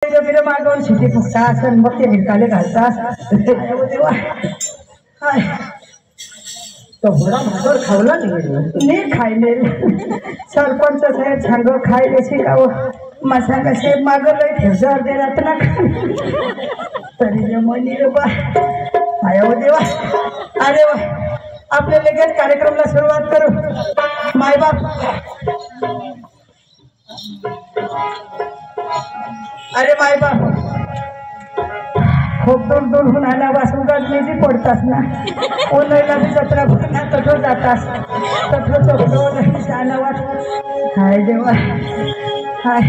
बिरं मागवून शिटी फुकतास आणि मग ते हिरकाले घालतास. देवा हाय तो घोडा भाकर खावला नाही खायले. सरपंच साहेब सांग खायले शिकाव मसा कसे मागलंय ठेवजार दे रात ना तरी मनी रे बा. आयो देवा अरे वा आपल्या लगेच कार्यक्रमाला सुरुवात करू. मायबाप अरे मायबाप खूप दूर दूरहून आला वासून गाजण्याची पडतास ना. ओनयला बी जत्रा भरना तठो जातास तठो चोखलो शानावाट. हाय देवा हाय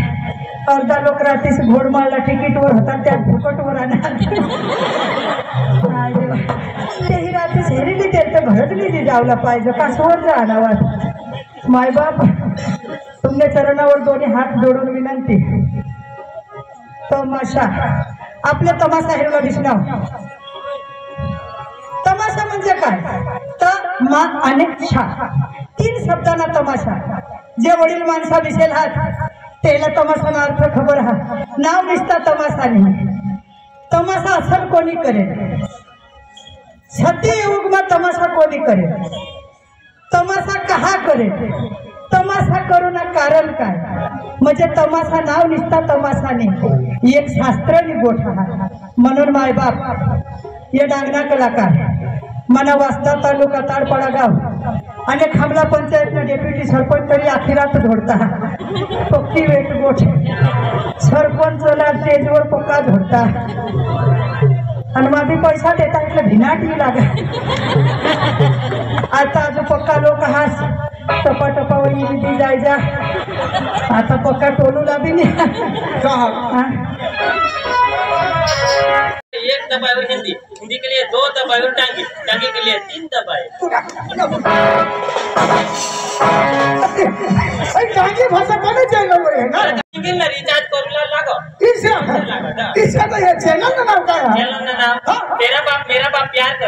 अर्धा लोक रात्रीस घोडमाळला तिकीटवर होता त्यात फुकटवर आणणार. हाय देवा तेही रात्री हेरीली त्यांच्या घरातली जावला पाहिजे का सोड जा आणावाट. मायबाप तुमने चरणावर दोन्ही हात जोडून विनंती. तमाशा आपल्या तमाशा हिरवा दिसणार. तमाशा म्हणजे काय तर मा आणि शा तीन शब्दांना तमाशा. जे वडील माणसा दिसेल हात त्याला तमाशाचा अर्थ खबर हा. नाव दिसता तमाशा नाही. तमाशा असल कोणी करेल. सत्ययुगमा तमाशा कोणी करेल. तमाशा कहा करेल. तमाशा करून कारण काय म्हणजे तमाशा नाव निसता तमाशा नाही एक शास्त्र गोठा. म्हणून मायबाप या डांगणा कलाकार मना वाजता तालुका ताडपाडा गाव आणि खामला पंचायतनं डेप्युटी सरपंच तरी आखिरात धोडता. पक्की वेट गोठ सरपंचला स्टेजवर पक्का धोडता आणि माझी पैसा देता इथलं भिनाटी लागा. आता अजून पक्का लोक हास टपा टपावर निधी जायचा. आता पक्का टोलू लाभी नहीं. एक दबाए हिंदी, हिंदी के लिए 2 दबाए टांगी, टांगी के लिए 3 दबाए. टांगी भाषा कोने चैनल वर है ना. टांगी ना रिचार्ज करूला लागो. इसका तो ये चैनल का नाम क्या है. चैनल का नाम मेरा बाप प्यार कर.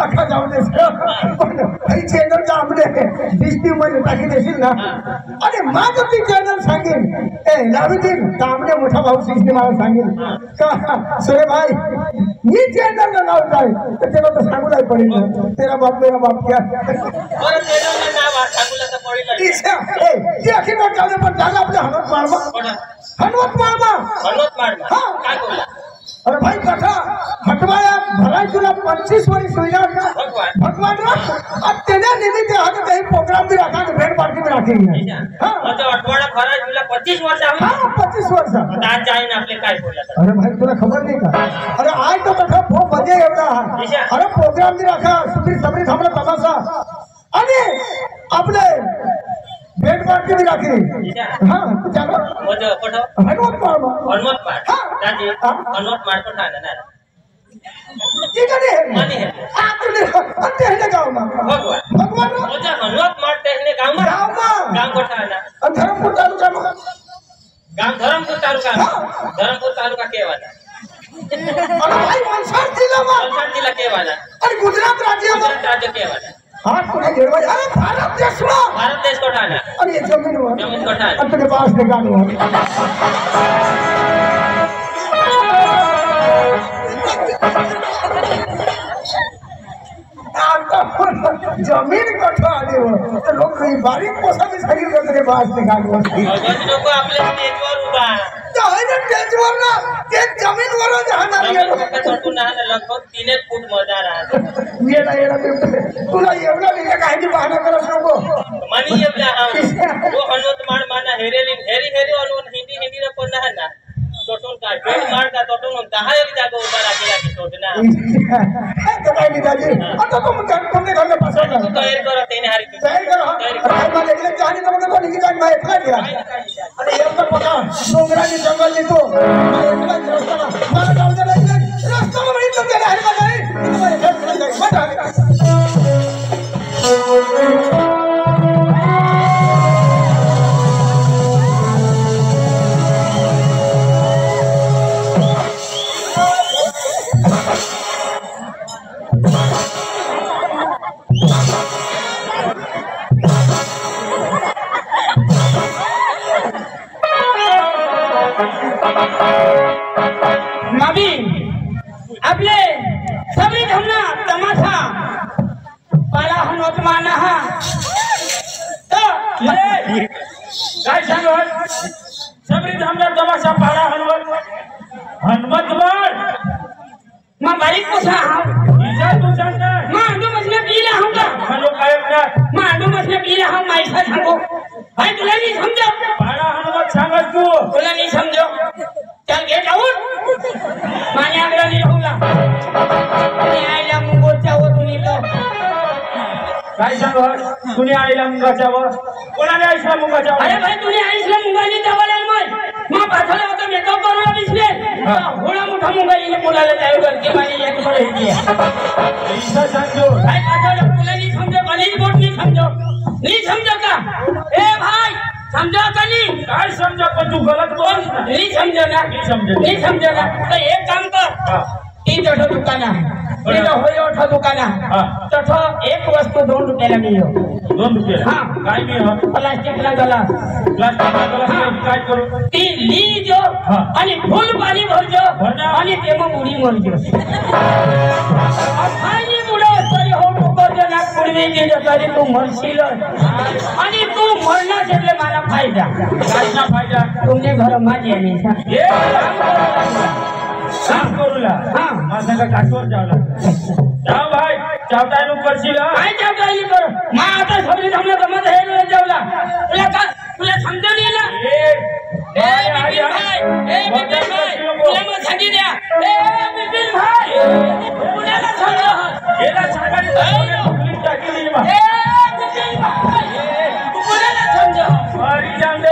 अख्खा जाऊ दे पण चॅनल जामले दिसती मध्ये टाकी देशील ना. अरे माझं ती चॅनल सांगेन ए लावीतील तांबडे मोठा भाऊ सिस्टी मला सांगेन का सुरे भाई मी चॅनलचं नाव काय तर त्याला तर सांगू नाही पडेल. तेरा बाप मेरा बाप क्या और चॅनलचं नाव सांगूला तर पडेल. ती अखिल वाटले पण झालं आपल्या हनुमत मारमा. हनुमत मारमा काय बोला. अरे भाई कथा हटवाया भराय तुला 25 वर्ष होईना भगवान अब तेने निमित्त आगे कहीं प्रोग्राम भी रखा कि भेंट पार्टी में रखेंगे. हां मतलब अठवाडा भराय तुला 25 वर्ष आहे. हां 25 वर्ष आज जाईन आपले काय बोला. अरे भाई तुला खबर नाही का. अरे आज तो कथा खूप मजा एवढा. अरे प्रोग्राम भी रखा सुबीर सबरी थांबला तमाशा आणि आपले भेंट पार्टी भी रखी. हां चलो मजा पठो हनुमत मार दादी हनुमत मार को ठाना ना ठीक है मानी है आपने अंते है गांव में भगवान मजा हनुमत मार टेहने गांव में गांव को ठाना धरमपुर तालुका में गांव धरमपुर तालुका केवाला. अरे भाई वलसाड जिल्हा केवाला. अरे गुजरात राज्य केवाला. हाँ तुझे घेरवा. अरे भारत देश को ठाना. अरे ये जमीन को ठाना अपने पास निकालो. जमीन कठा आले हो तर लोक बारीक पोसावी सांगितलं तरी पास निकालो. लोक आपल्या स्टेजवर उभा स्टेजवर ना ते जमीनवर लगभग 3 फूट मजा राहते. तुला एवढा लिहिलं काही बहाना करत नको. मनी वो हनुमत मार माना हेरी अनुन हिंदी रे पण ना तोटून काय भेट मार का तोटून 10 एक जागा उभा राखी सोडना. तो काय निघाली आता तुमने घर में पसंद तू तयार कर तेने हारी तयार करो. मला एकले जाणी तर मग कोणी जाण माहित नाही दिला. अरे एक तर बघा डोंगराची जंगल येतो मला जाऊ दे रस्ता में तो तेरे हर का नाही मत काय सांगत सबरी धामदार तमाशा पाडा हनुमत मां बारीक पोसा इजा तू सांगता मां आंडू मछली पीला हमका हलो कायकनाथ मां आंडू मछली पीला हम माइसा सांगो भाई तुला नहीं समझो पाडा हनुमत सांगत तू तुला नहीं समझो चल गेट आउट माने आगला नहीं होगा नहीं आईला मुंगोचा वो तुनी तो काय सांगत कुणी आईला मुंगाच्यावर कोणाने आईला मुंगाच्यावर अरे भाई तुने आईला मुंगाली चावल मां पाथले होता मेकअप करूला बिसले घोड़ा मोठा मुंगाली ने बोलायला जायो करके माने एक बड़े दिया ऐसा समझो भाई पाथले तुला नहीं समझो कॉलेज बोर्ड नहीं समझो का ए भाई समझो का नहीं काय समझा पण तू गलत बोल नहीं समझो ना नहीं समझो ना तो एक काम कर तीन छोटा दुकान है ये तो होय ओठा दुकान है तो एक वस्तू 2 रुपयाला मिळो 2 रुपये हां काय मी हा प्लास्टिक ला गलास काय करू ती ली जो आणि फुल पाणी भरजो आणि ते मग उडी मारजो पाणी बुडो तरी हो पकडजो ना पुढे गेलो तरी तू मरशील आणि तू मरणार એટલે मला फायदा काय ना फायदा तुमने घर माझे नाही ए काम करूला हां माझा का काटवर जावला जाव भाई चावताय नु करशील काय चावताय कर मा आता सगळी थांबला गमत हे रे जावला तुला समजलं नाही ना बिपिन भाई तुला मग सांगी द्या बिपिन भाई तुला समजलं एला सांगाली तकलीफ टाकली मा बिपिन भाई तुला समजलं हरी जाम दे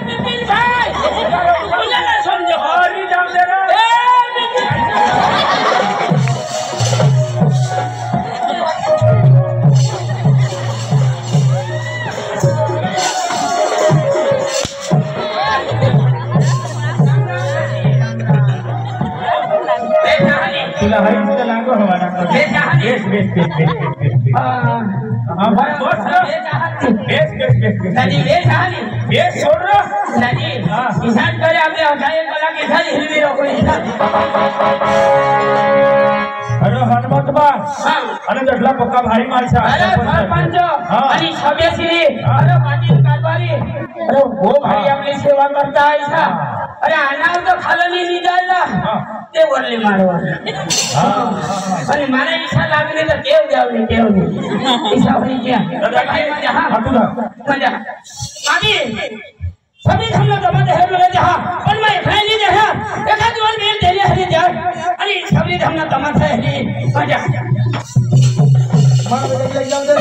बिपिन भाई तुला समजलं हरी जाम दे तुला हरी से लागो हवाना बेस हां भाई बस बेस नदी बेस छोड़ रो नदी किसान करे आपले हटाए कला के साथ हिलवी रखो अरे हनुमत बा आणि जटला पक्का भारी माणसा अरे सरपंच आणि सभ्यश्री अरे पाटील कारभारी अरे वो भाई आपली सेवा करता ऐसा अरे अनाव तो खालं नाही निघाला ते वरले मारवा आणि मला इच्छा लागली तर देव द्यावली इच्छा होई क्या मजा हा मजा आम्ही सभी हम लोग जमा है लोग जहां और मैं फैली दे है एका दिवस मेल देले हरी जा आणि सभी हम लोग जमा है मजा मार बजे लग जाओ दे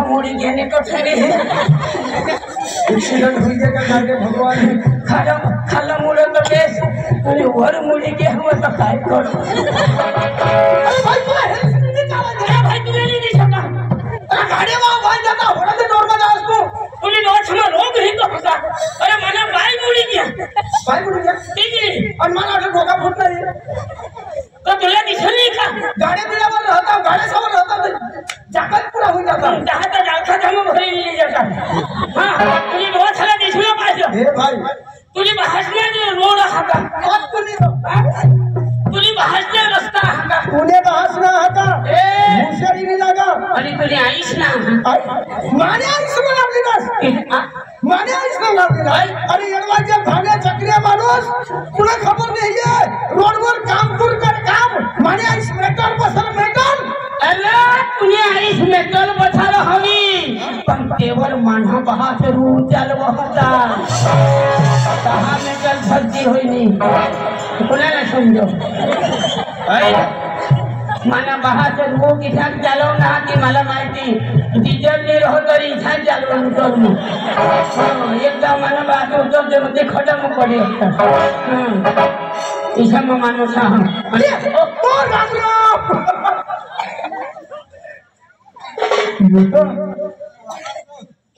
मोड़ी घेने को ठहरे एक्सीडेंट हुई जगह जाके भगवान खाला मुड़े तो बेस अरे वर मुड़ी के हम तो काय कर अरे भाई तू भाई तू नहीं दिख सकता अरे गाड़ी में भाई जाता होड़ा से डोर में जास को तूने डोर छमा रोक ही तो फसा अरे माना भाई मुड़ी गया ठीक है और माना अरे धोखा फूट नहीं तो तुला दिसलं नाही का गाडी बिलावर राहता गाडी समोर राहता जाकत पुरा होई जाता दहाचा जालखा थांब भरलेली जातात हां तुझी डोळ्याला दिसलं पाहिजे हे भाई तुझी भाषणाची रोड हाका कोण कोणी तुझी भाषण रस्ता हाका कोणी भाषण हाका ए मुशरीने लागा आणि तुझी आईश ना माने आईश ना लागली ना माने आईश ना लागली अरे येडवाच्या भाड्या चक्रिया माणूस तुला खबर नाहीये रोडवर काम कर काम माने आईश मेटल बसल मेटल अरे तुझी आईश मेटल बसाल हवी पण केवळ मानहा बहाच रू चालवा होता 10 मेटल भरती होईनी कोणाला समजो माना बहाच रू किसान चालवना की मला माहिती डिझेल ने रहो तरी इथं चालवून करू एकदा मला बात होतो ते मध्ये खडम पडे इथं मग माणूस अरे ओ रामराम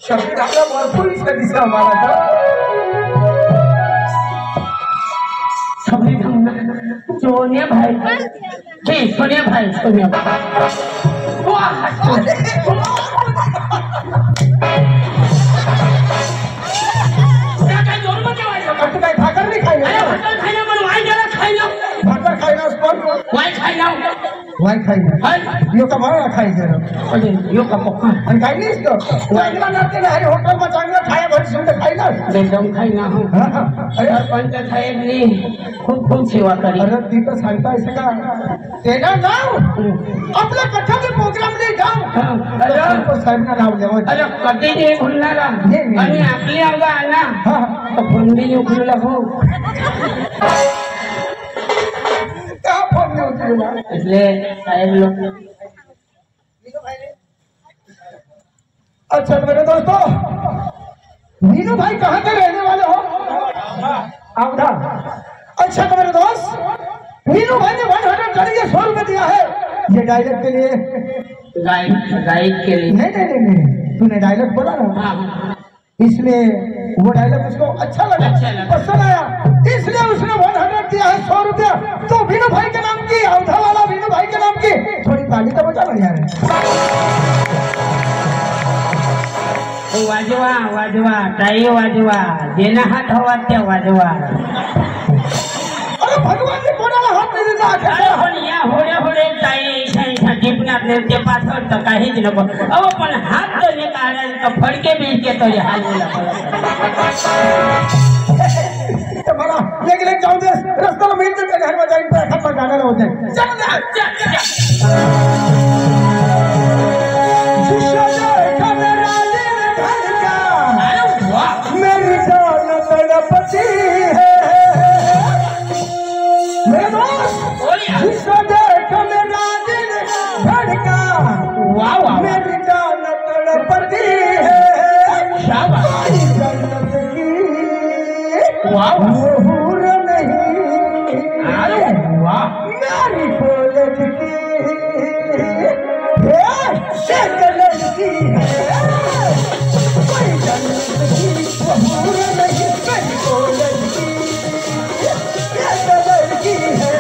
शब्द आपला भरपूर इच्छा दिसला मला तर सोने भाई सोने भाई काय भाकर नाही खायला भाकर खायला वाय खायला यो का मला खायचं यो का पक्का आणि काही नाही चांगला नाते नाही होटल में चांगला खाया भर सुंदर खायला एकदम खायला हो अरे पंच साहेबनी खूप खूप सेवा करी अरे ती तर सांगता आहे का तेना नाव आपल्या कथाचे प्रोग्राम नाही जाऊ अरे साहेबना नाव द्यावं अरे कधी नाही भुलणारा आणि आपली अंगा आला तर बंदी उखलला हो का फोन नाही उचलला એટલે સાહેબ लोग अच्छा मेरे दोस्तों मीनू भाई कहाँ के रहने वाले हो आवधा अच्छा तो मेरे दोस्त मीनू भाई ने 100 करिए 100 रुपए दिया है ये डायलॉग के लिए गाइड के लिए नहीं तूने डायलॉग बोला ना इसलिए वो डायलॉग उसको अच्छा लगा पसंद आया इसलिए उसने 100 दिया है 100 रुपया तो मीनू भाई के नाम की आवधा वाला मीनू भाई के नाम की थोड़ी ताली तो बजा यार वाजवा वाजवा टाई वाजवा जेना हात हवा त्या वाजवा अरे भगवान ने कोणाला हात नाही दिला अरे पण या होडे होडे टाई शाईशा टिपणार नाही ते पाठवत तर काहीच नको अहो पण हात जर काढायला तर फडके बिलके तरी हालूला तो मला लेकिन जाऊ दे रस्त्याला मिळतं त्या घर मध्ये जाईन हात गाण्याला होते चल ना मेरी जान तड़पती है मेरे दोस्त जिसको देख मेरा दिल धड़का मेरी जान तड़पती है कोई जन्नत की हूर नहीं मेरी कॉलेज की एक लड़की है कोई जन्नत की हूर नहीं मेरी कॉलेज की एक लड़की है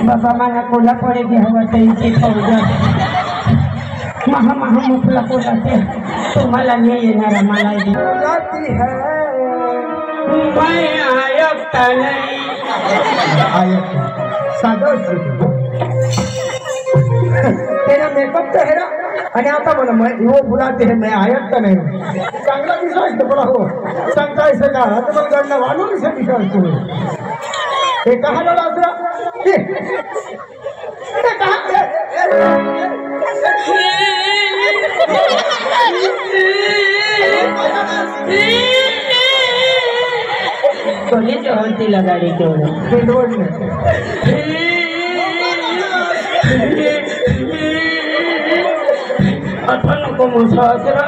बाबा मला कोला पडे घ्यावं त्यांची फौज महा मुखला कोलाते तुम्हाला नाही येणार मला जाती है मैं आयता नहीं आयत साधा तेरा मेकअप तो है ना आणि आता बोला मैं वो बुलाते हैं मैं आयत का नहीं चांगला विश्वास तो बोला हो सांगता ऐसे का तो मग गणना वाढून से विश्वास तुम्ही हे कहा ना लासरा हे कहा कोणी होती लगाडी तेवढं पेट्रोल आता नको मोठं असं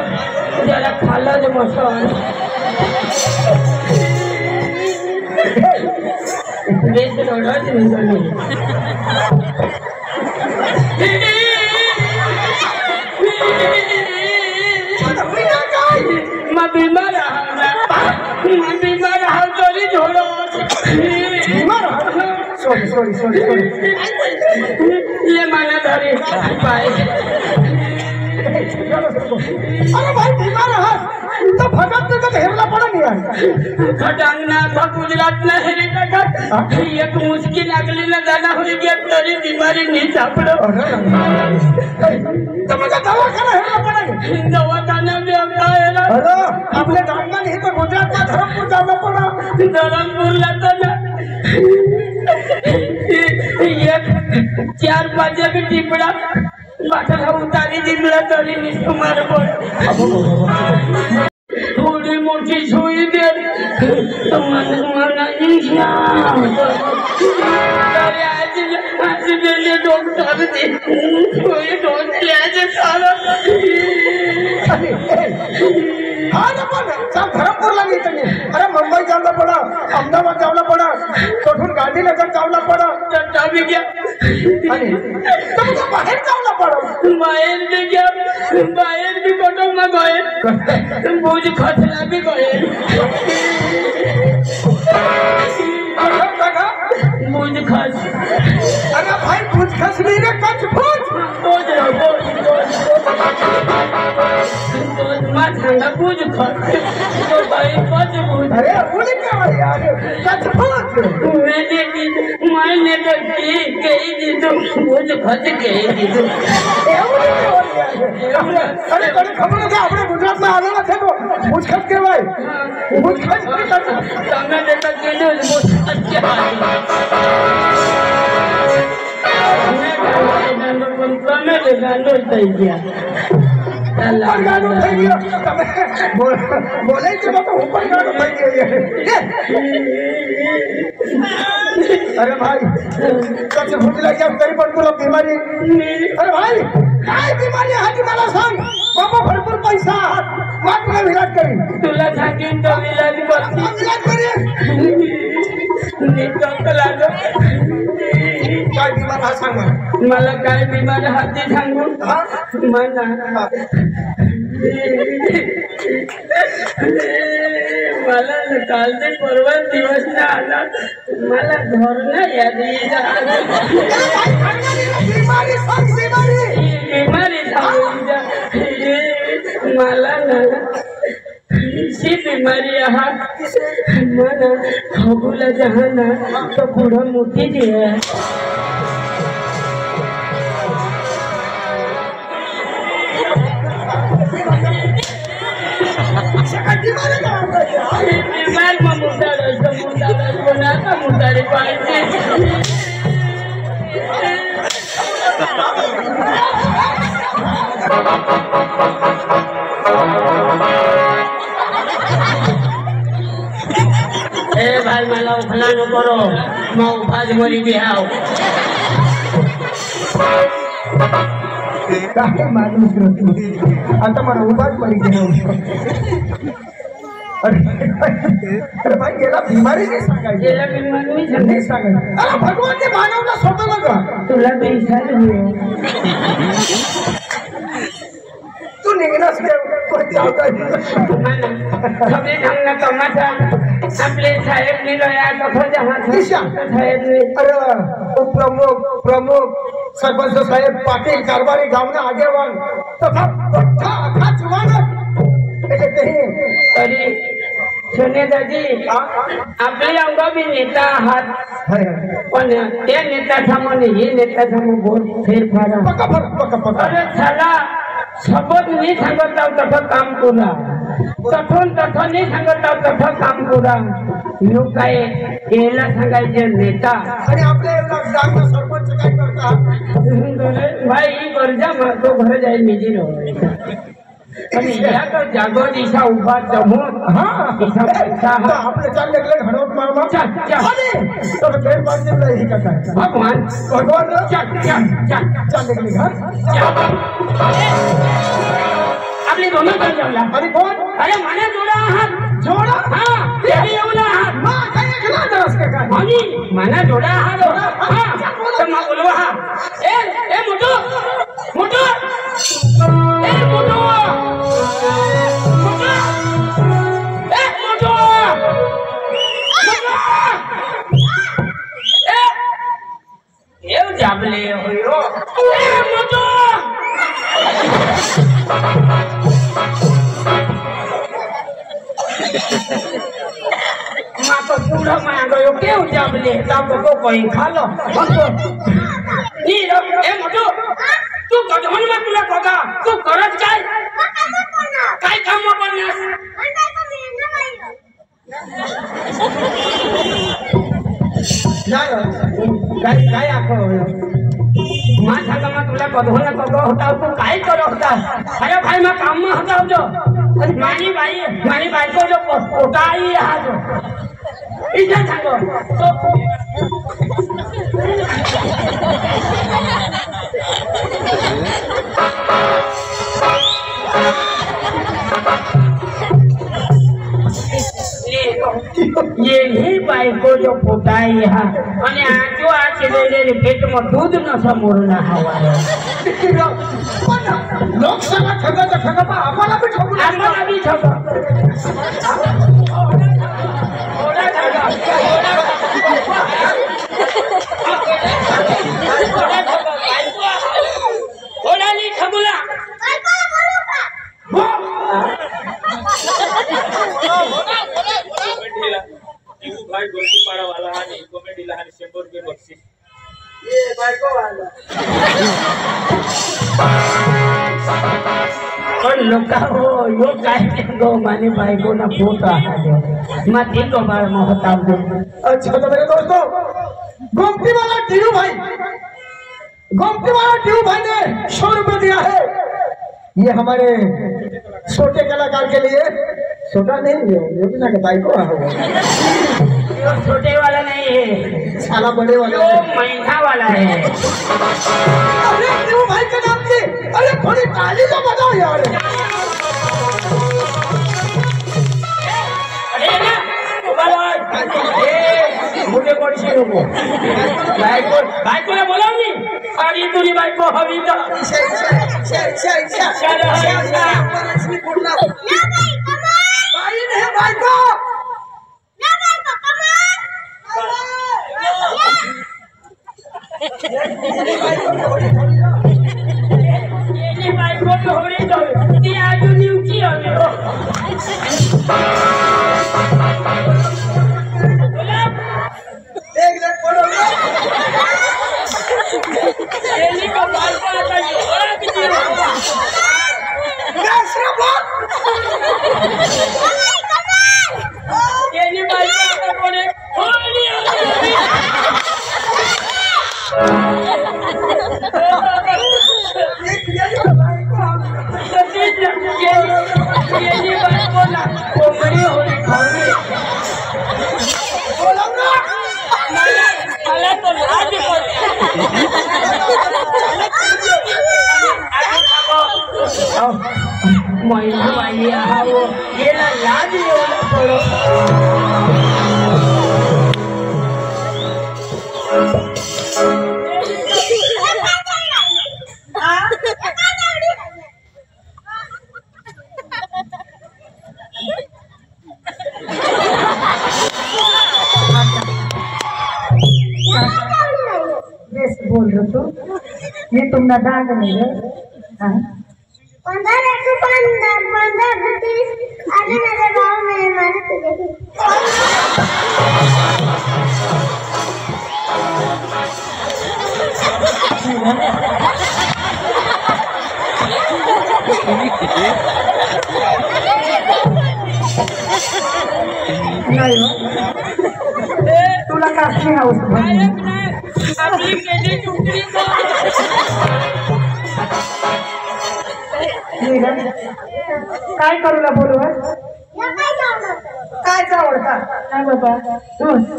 ज्याला खाल्लं मोठं बेस रोडच निघाली मैं बीमार हाँ तरी झोलो सॉरी ले माना धरी पाए अरे भाई बीमार है तो भगत ने तो हेरला पड़ा नहीं यार खटांगना था गुजरात ना हेरी का एक मुश्किल अगली ना जाना हुई गया तरी बीमारी नहीं सापड़ो तो मुझे दवाखाना हेरला पड़ा दवाखाना भी अब आएगा अरे अपने गांव में नहीं तो गुजरात में धर्मपुर जाना पड़ा धर्मपुर लाता ना एक 4-5 भी टिपड़ा बाटला उतारी दिला तरी निष्ठू मार थोड़ी मोटी सुई दे मन मन आज ये डॉक्टर दे कोई डॉक्टर ले आजे साला हाँ ना पण सब धरमपुरला नाही तुम्ही अरे मुंबई जावला पडा अहमदाबाद जावला पडा कुठून गांधीनगर जावला पडा भी क्या आणि तुमच्या बाहेर जावला पडा बाहेर भी क्या बाहेर भी कटो ना बाहेर बोझ खसला भी बाहेर बोझ खस अरे भाई कुछ खस नहीं रे कुछ बोझ मत हंगा बोझ खस तो भाई कुछ बोझ अरे बोले क्या यार कुछ मैंने तो कही दी तो बोझ खस कही दी तो अरे तने खबर નથી આપણે ગુજરાતમાં આવેલા છે તો મુજખત કહેવાય મુજખત તમે દેતા કેજો अच्छा તમે તો ગાંડો થઈ ગયા ગાંડો થઈ ગયો તમે બોલે છે તો હું પણ ગાંડો થઈ ગયો अरे भाई कच्छ भूख लगी अब तरी पण तुला बिमारी अरे भाई काय बिमारी आहे ती मला सांग बाबा भरपूर पैसा वाट तुला विलाज करी तुला सांगेन तो विलाज करते विलाज करी काय बिमार हा सांग मला काय बिमार हाती सांगू मला मला काल ते परवा दिवस ना आला मला घर ना याद बिमारी सांग बिमारी मला ना सी बीमारी मला हगूला जहाना तो बुढ़ा मोती दिया बीमार में मुद्दा बनाता मुद्दारी पाइसे ए भाई मला उफला न करो मैं उफाज मरी गया काय माणूस आता मला उभाच मरी गेलो अरे भाई गेला बिमारी नाही सांगायची गेला बीमारी नाही सांगायची अरे भगवान ने मानवला स्वतःला का तुला पैसा तू निघलास सगळे ढंग तमाशा आपले साहेब निघाया कसं जहा साहेब अरे प्रमुख सरपंच साहेब पाटील कारभारी गावना आगेवान तथा अख्खा जुवान तरी सोनेदाजी आपले अंग बी नेता आहात पण त्या नेता समोर हे नेता समोर बहुत फेरफार अरे चला सबक नहीं सांगत तसं काम करा तथून तसं नाही सांगत तसं काम करा लोक काय यायला सांगायचे नेता आणि आपल्या गावचा सरपंच काय करतात भाई गरजा तो घर जाईल निजी आणि या तर जागो दिशा उभा जमून दिशा पैसा आपले चाल लागले घडवत मारमा तर फेर पाडते नाही का भगवान चाल लागले घर आपली दोन्ही पण जेवला आणि कोण अरे मला जोडा आहात जोडा हा तेही येऊला आहात काय मला जोडा आहात तर मग बोलवा हा ए मोठो मोठो ए मोठो जाबले हो मोठो माँ तो पूरा माँ गयो क्यों जाबले तब तो कोई खा लो नी ए मोठो तू गधवन में तुला कोगा तू करत काय काम बननास काय माँ सांगा मैं तुला गधवन कोगा होता तू काय कर होता अरे भाई मैं काम में होता जो मानी भाई को जो पोता ही आज इधर सांगो तो જો પોતાય હા અને આ જો આ છે ને પેટમાં દૂધ ન સમોરના હવા लोकसभा ठगा तर ठगा पण आम्हाला बी ठगू આમાં બી છકો ઓડાની ઠગુલા भाई गोलकी पाड़ा वाला है नहीं कॉमेडी लहान 100 रुपये बख्शीश ये बायको वाला पण लोका हो यो काय गो माने बायको ना फोटो आले माती को बाळ महताब दे अच्छा तो मेरे दोस्तों गोमती वाला टीयू भाई ने 100 रुपए दिया है ये हमारे छोटे कलाकार के लिए छोटा नहीं है ये भी ना बाइको होगा यो छोटे वाला नहीं है साला बड़े वाला यो महीना वाला है अरे टीयू भाई के नाम से अरे थोड़ी ताली तो बजाओ यार अरे ना बाबा ए मुझे कोणी नको बायको ने बोलावली आणि तुझी बायको हवी तर भाई नहीं बाइको એની બાયકો તો હોરી તો તી આજુ નીચી આવે एक लग पड़ो એની કો બાયકો आता ઓરા બીજી એની બાયકો आता કોને હોરી એની બાયકો ના કોમરી હોરી ખાવી मला तो लाज महिना बाई आहो गेला लाज येऊन पडो बेस बोल रहे तो ये तुमना दाग नहीं है हाँ? 15 30 आगे मेरे गांव में मैंने तुझे नहीं हो तुला कास्टिंग हाऊस आपली केली चुकली काय करूला बोलू या काय जाऊ काय आवडता काय बाबा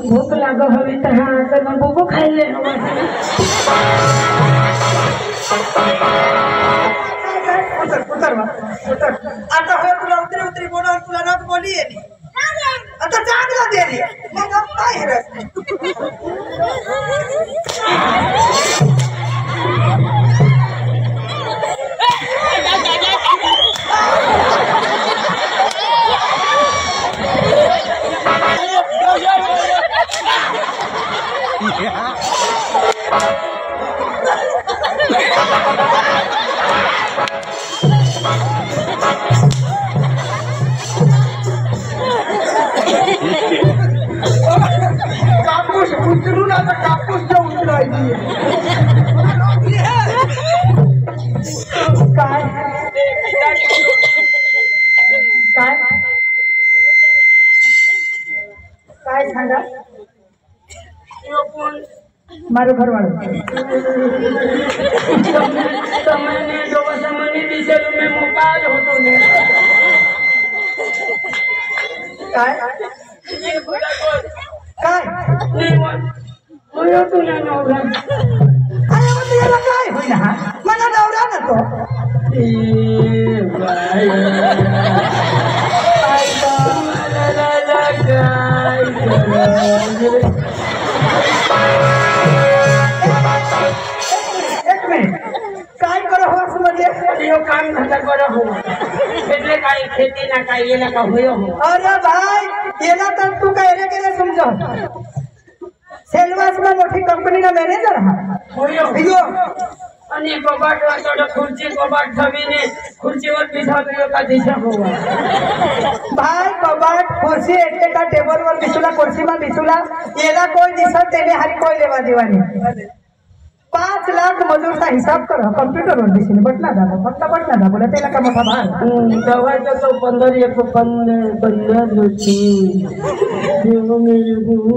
भूक लाग हवी तर हा तर मग बुबू खायले उतर आता हो तुला उतरी बोला तुला नक बोली आता चांगला दे रे मग काय रस कापूस उचलून आता कापूस जो उचलायची काय काय काय सांगा મારું ઘરવાળું તમને જો મને દિશેલું મેં મોબાઈલ હોતો ને काय काय होयो तू ना नवरा अरे मग याला काय होईना हा मला नवरा ना तो ए बाई काय काम धंधा करो हो એટલે કાઈ ખેતી ના કાઈ એના કા હોયો हो अरे भाई येला तर तू काय रे केले समजो सेल्वास में मोठी कंपनी का मैनेजर हा होयो यो અને કબાટ વાળો ખુરશી કબાટ જમીને ખુરશીवर बिछा दियो का दिशा होवा भाई कबाट खुर्सी એટલે का टेबल वर बिसुला खुर्सी में बिसुला येला कोई दिसत तेने हरी कोई लेवा देवानी 5 लाख मजूर चा हिसाब करो कंप्यूटर वर दिसने बटना दाबो फक्त बटना दाबो त्याला का मोठा भार दवाई तो 15 एक 15 लोची देव मेरे गुरु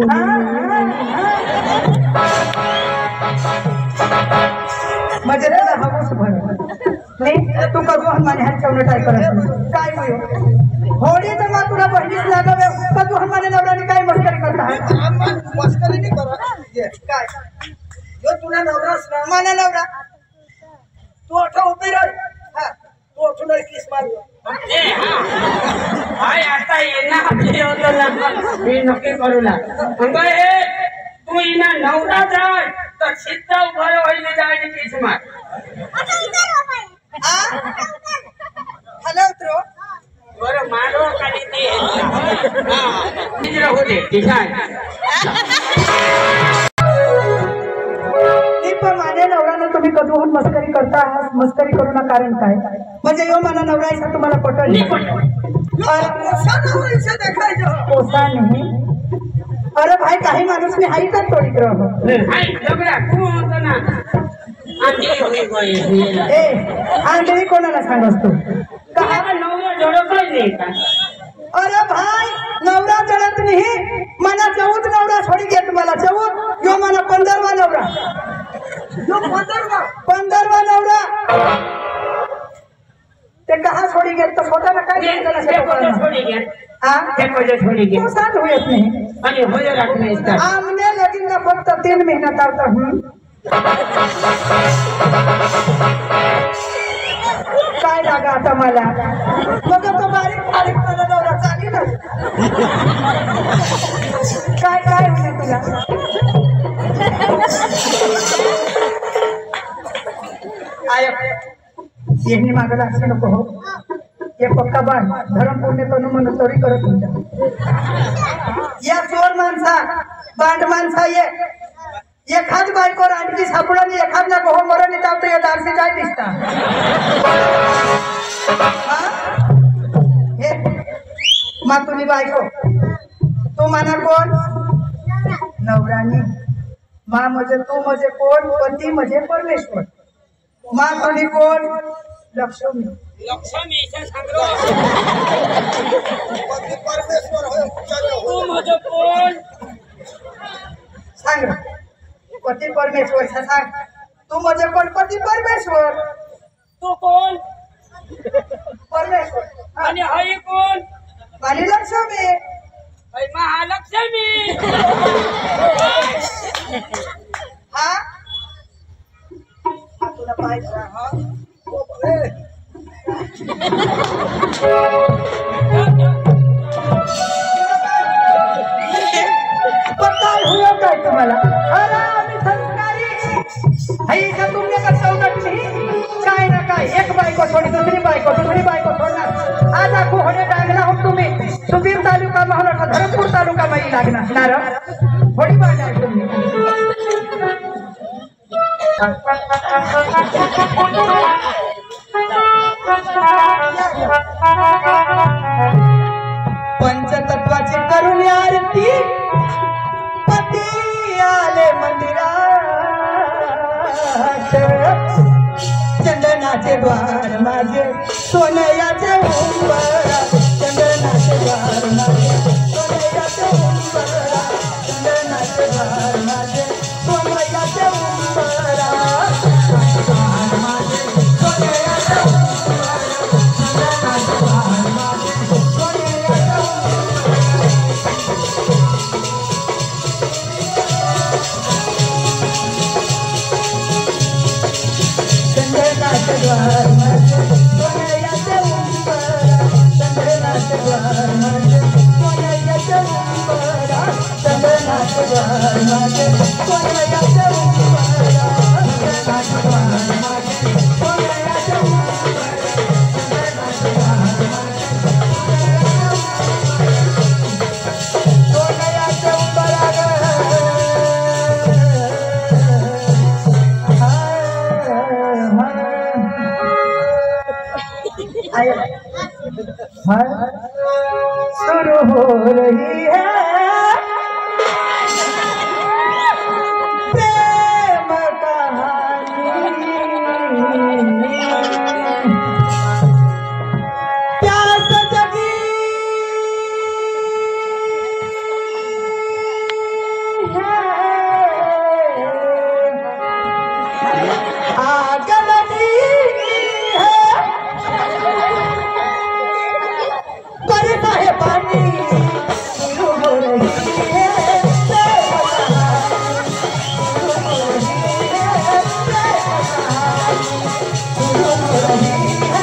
म्हणजे त्याला हवस भर नाही तू करू हनुमान ह्या चौन टाय करत काय होय होडी तर मा तुला पहिलीच लागावे का तू हनुमान नवराने काय मस्करी करता हनुमान मस्करी नाही करत काय यो तुला नवरा माना नवरा तू अठा उभी राह हा तू अठून किस मार ए हाय आता येना आपले होतो ना मी नक्की करूला अंगा ए तू इना नवरा जाय तर सिद्धा उभा होईल जाय नी किस मार आता उतर हो बाई आ हॅलो उतरो बरं मारो काढी ते हा निजरा होते किसान माझ्या नवऱ्यानं तुम्ही कधून मस्करी करता आहात मस्करी करू कारण काय म्हणजे यो मला नवरा ऐसा तुम्हाला पटल पोसा नाही अरे भाई काही माणूस मी हाई का थोडी हाय झगडा तू होतो ना आंधी होई होई ए आंधी कोणाला सांगस तू का नवरा जोडतच नाही का अरे भाई नवरा जळत नाही मला 14 नवरा छोडी घेत मला 14 यो मला 15वा नवरा यो 15वा नवरा ते कहा छोडी घेत तर स्वतःला काय छोडी घ्या हां ते पहिले छोडी घ्या तू साथ होत नाही आणि होय राखणे असतात आमने लगीन ना फक्त 3 महिना चालता काय लागा आता मला मग तो बारीक बारीक मला नवरा चाली ना काय काय होते तुला आय येणे मागं लागू नको हो ये पक्का बाण धरम पुण्य तनु मन चोरी करत होता या चोर माणसा बांड माणसा ये एखाद बायको रांडकी सापडा एखाद ना गोह मरण येतात या दारसी काय दिसता हे मा तुम्ही बायको तू माना कोण नवरानी मा म्हणजे तू म्हणजे कोण पती म्हणजे परमेश्वर मा तुम्ही कोण लक्ष्मी लक्ष्मी इथे सांगरो पती परमेश्वर होय तू माझं कोण सांग पती परमेश्वर सांग तू म्हणजे कोण पती परमेश्वर तू कोण परमेश्वर आणि हाय कोण आणि लक्ष्मी हाय महालक्ष्मी हा तुला पाहिजे हा पत्ता हुआ काय तुम्हाला अरे आम्ही संस्कारी हाई का तुमने का चौकट नाही काय ना काय एक बायको सोडी दुसरी बायको सोडणार आज आखो होणे डांगला हो तुम्ही सुबीर तालुका महाराष्ट्र धरमपूर तालुका माई लागणार नार होडी बांधा तुम्ही पंचतत्वाची करून आरती पती आले मंदिरात चंदनाचे द्वार माझे सोनयाचे उंबरा चंदनाचे द्वार माझे सोनयाचे उंबरा चंदनाचे द्वार माझे सोनयाचे उंबरा हाँ, शुरू हो रही है प्रेम कहानी, प्यास जगी है, आग लगी है, बरसा है पानी, शुरू हो रही है प्रेम कहानी, शुरू हो रही है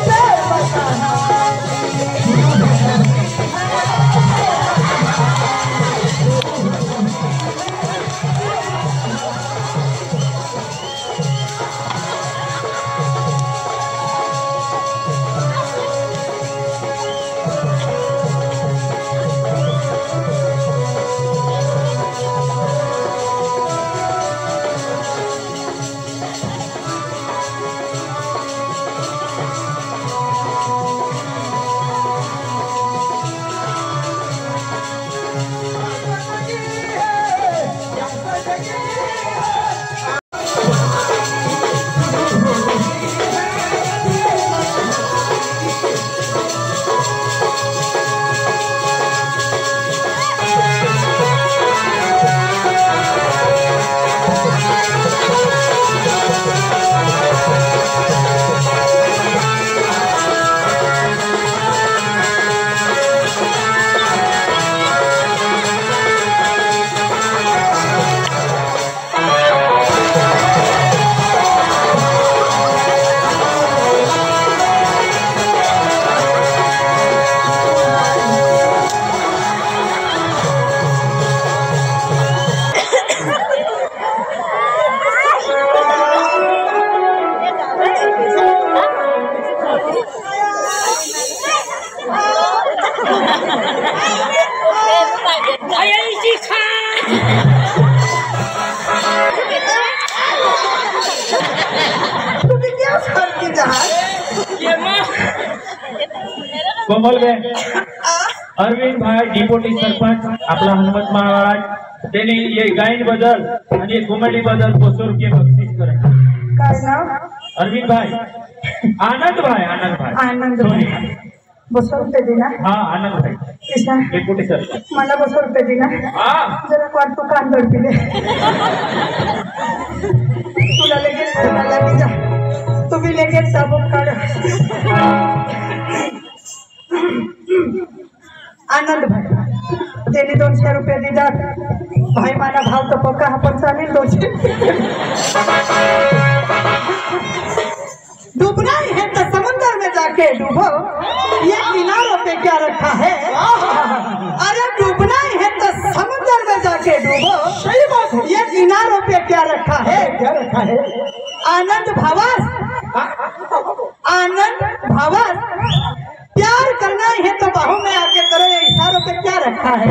प्रेम कहानी, शुरू हो रही है प्रेम तुम्ही क्या करते जहाज कोमलबेन अरविंद भाई डिपोटी सरपंच आपला हनुमत महाराज त्यांनी ये गायन बदल आणि ये कॉमेडी बदल 200 रुपये बक्षीस करा. काय नाव? अरविंद भाई आनंद भाई आनंद भाई. 200 रुपये देना. हाँ आनंद भाई किसा डिपोटी सरपंच. मला 200 रुपये देना. हाँ जरा क्वार्टू कान दडपिले तुला लगेच कोणाला जा, तुम्ही लगेच साबून काढा. आनंद भाई त्यांनी 200 रुपये दिलात. भाई मला भाव तर पक्का हा पण चालेल 200. डूबना ही है तो समुद्र में जाके डूबो, ये किनारों पे क्या रखा है. अरे डूबना ही है तो समुद्र में जाके डूबो, सही बात है. ये किनारों पे क्या रखा है. क्या रखा है. आनंद भावास, आनंद भावास. प्यार करना ही है तो बाहों में आके करो, ये इशारों पे क्या रखा है.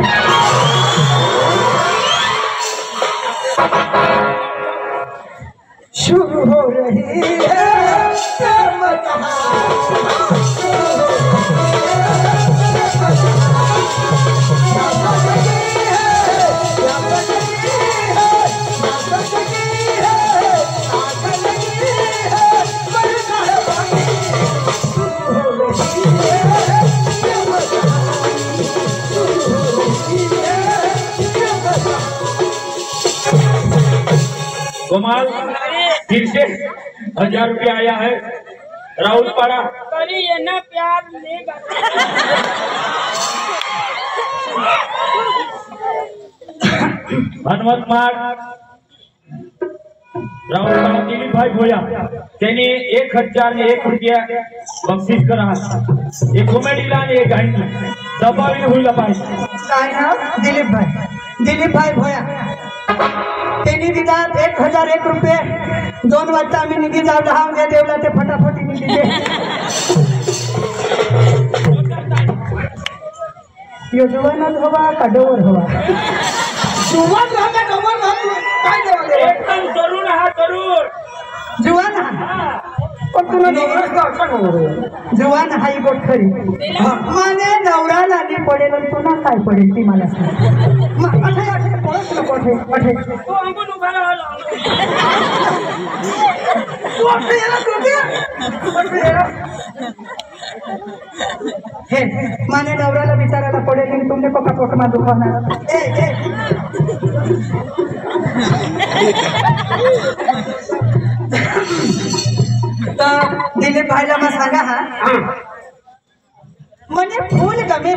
शुरू हो रही है प्रेम कहानी, गोमाल फिर से 1000 रुपया आया है राहुल पाड़ा. अरे ये ना प्यार लेगा. हनुमत मार राहुल पाड़ा दिलीप भाई भोया त्यांनी 1001 रुपया बक्षीस करा. हे कॉमेडीला आणि हे गायनला दबावी होईल पाहिजे. काय नाव. दिलीप भाई भोया. त्यांनी दिलात 1001 रुपये. 2 वाजता आम्ही निघी जाऊ दहा देवला ते फटाफटी निघिले. यो जुवानच हवा का डोवर हवा. जुवान राहता डोवर काय देवाले एकदम तरुण हा तरुण जुवान हा. पण तुला डोवरच का असं नव्हतं. जुवान हाई गोट खरी माने नवरा लागी पडेल आणि पुन्हा काय पडेल ती मला सांग अठे अठे पळत नको अठे अठे तू अंगून उभा राहिला तू अठे येला हे माने नवऱ्याला विचारायला पडेल आणि तुमने पप्पा पोटमा दुखवणार तर दिलीप भाईला मग सांगा हा म्हणजे फुल गमे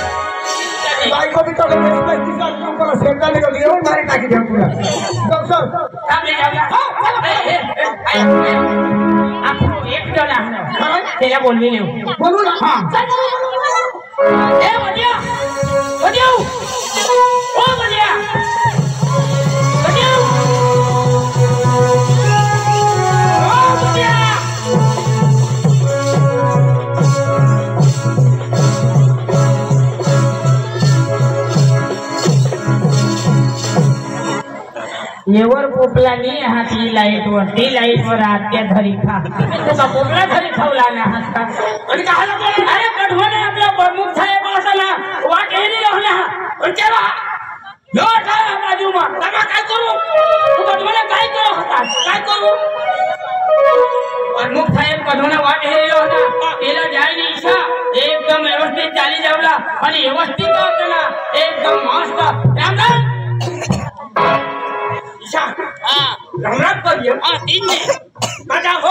बायको भी तो शेंगाने का घेऊन मारे टाकी द्या तुला सर आपण एक डोला त्याला बोलवी नेऊ बोलू ना हा ए वडिया वडिया ओ वडिया वडिया ओ वडिया येवर पोपलानी हाती लाईटवर ती लाईटवर आत्या धरी खा तुका पोपला धरी खावला ना हात आणि काहाला बोल अरे गढवणे आपला प्रमुख साहेब असला वाट हेरी रहला पण तेव्हा लो था बाजूमा तमा काय करू तू गढवणे काय करू होता काय करू प्रमुख साहेब गढवणे वाट हेरी रहला तेला जाय नी ईशा एकदम व्यवस्थित चाली जावला आणि व्यवस्थित होता एकदम मस्त राम राम राम राम करिए तीन बजा हो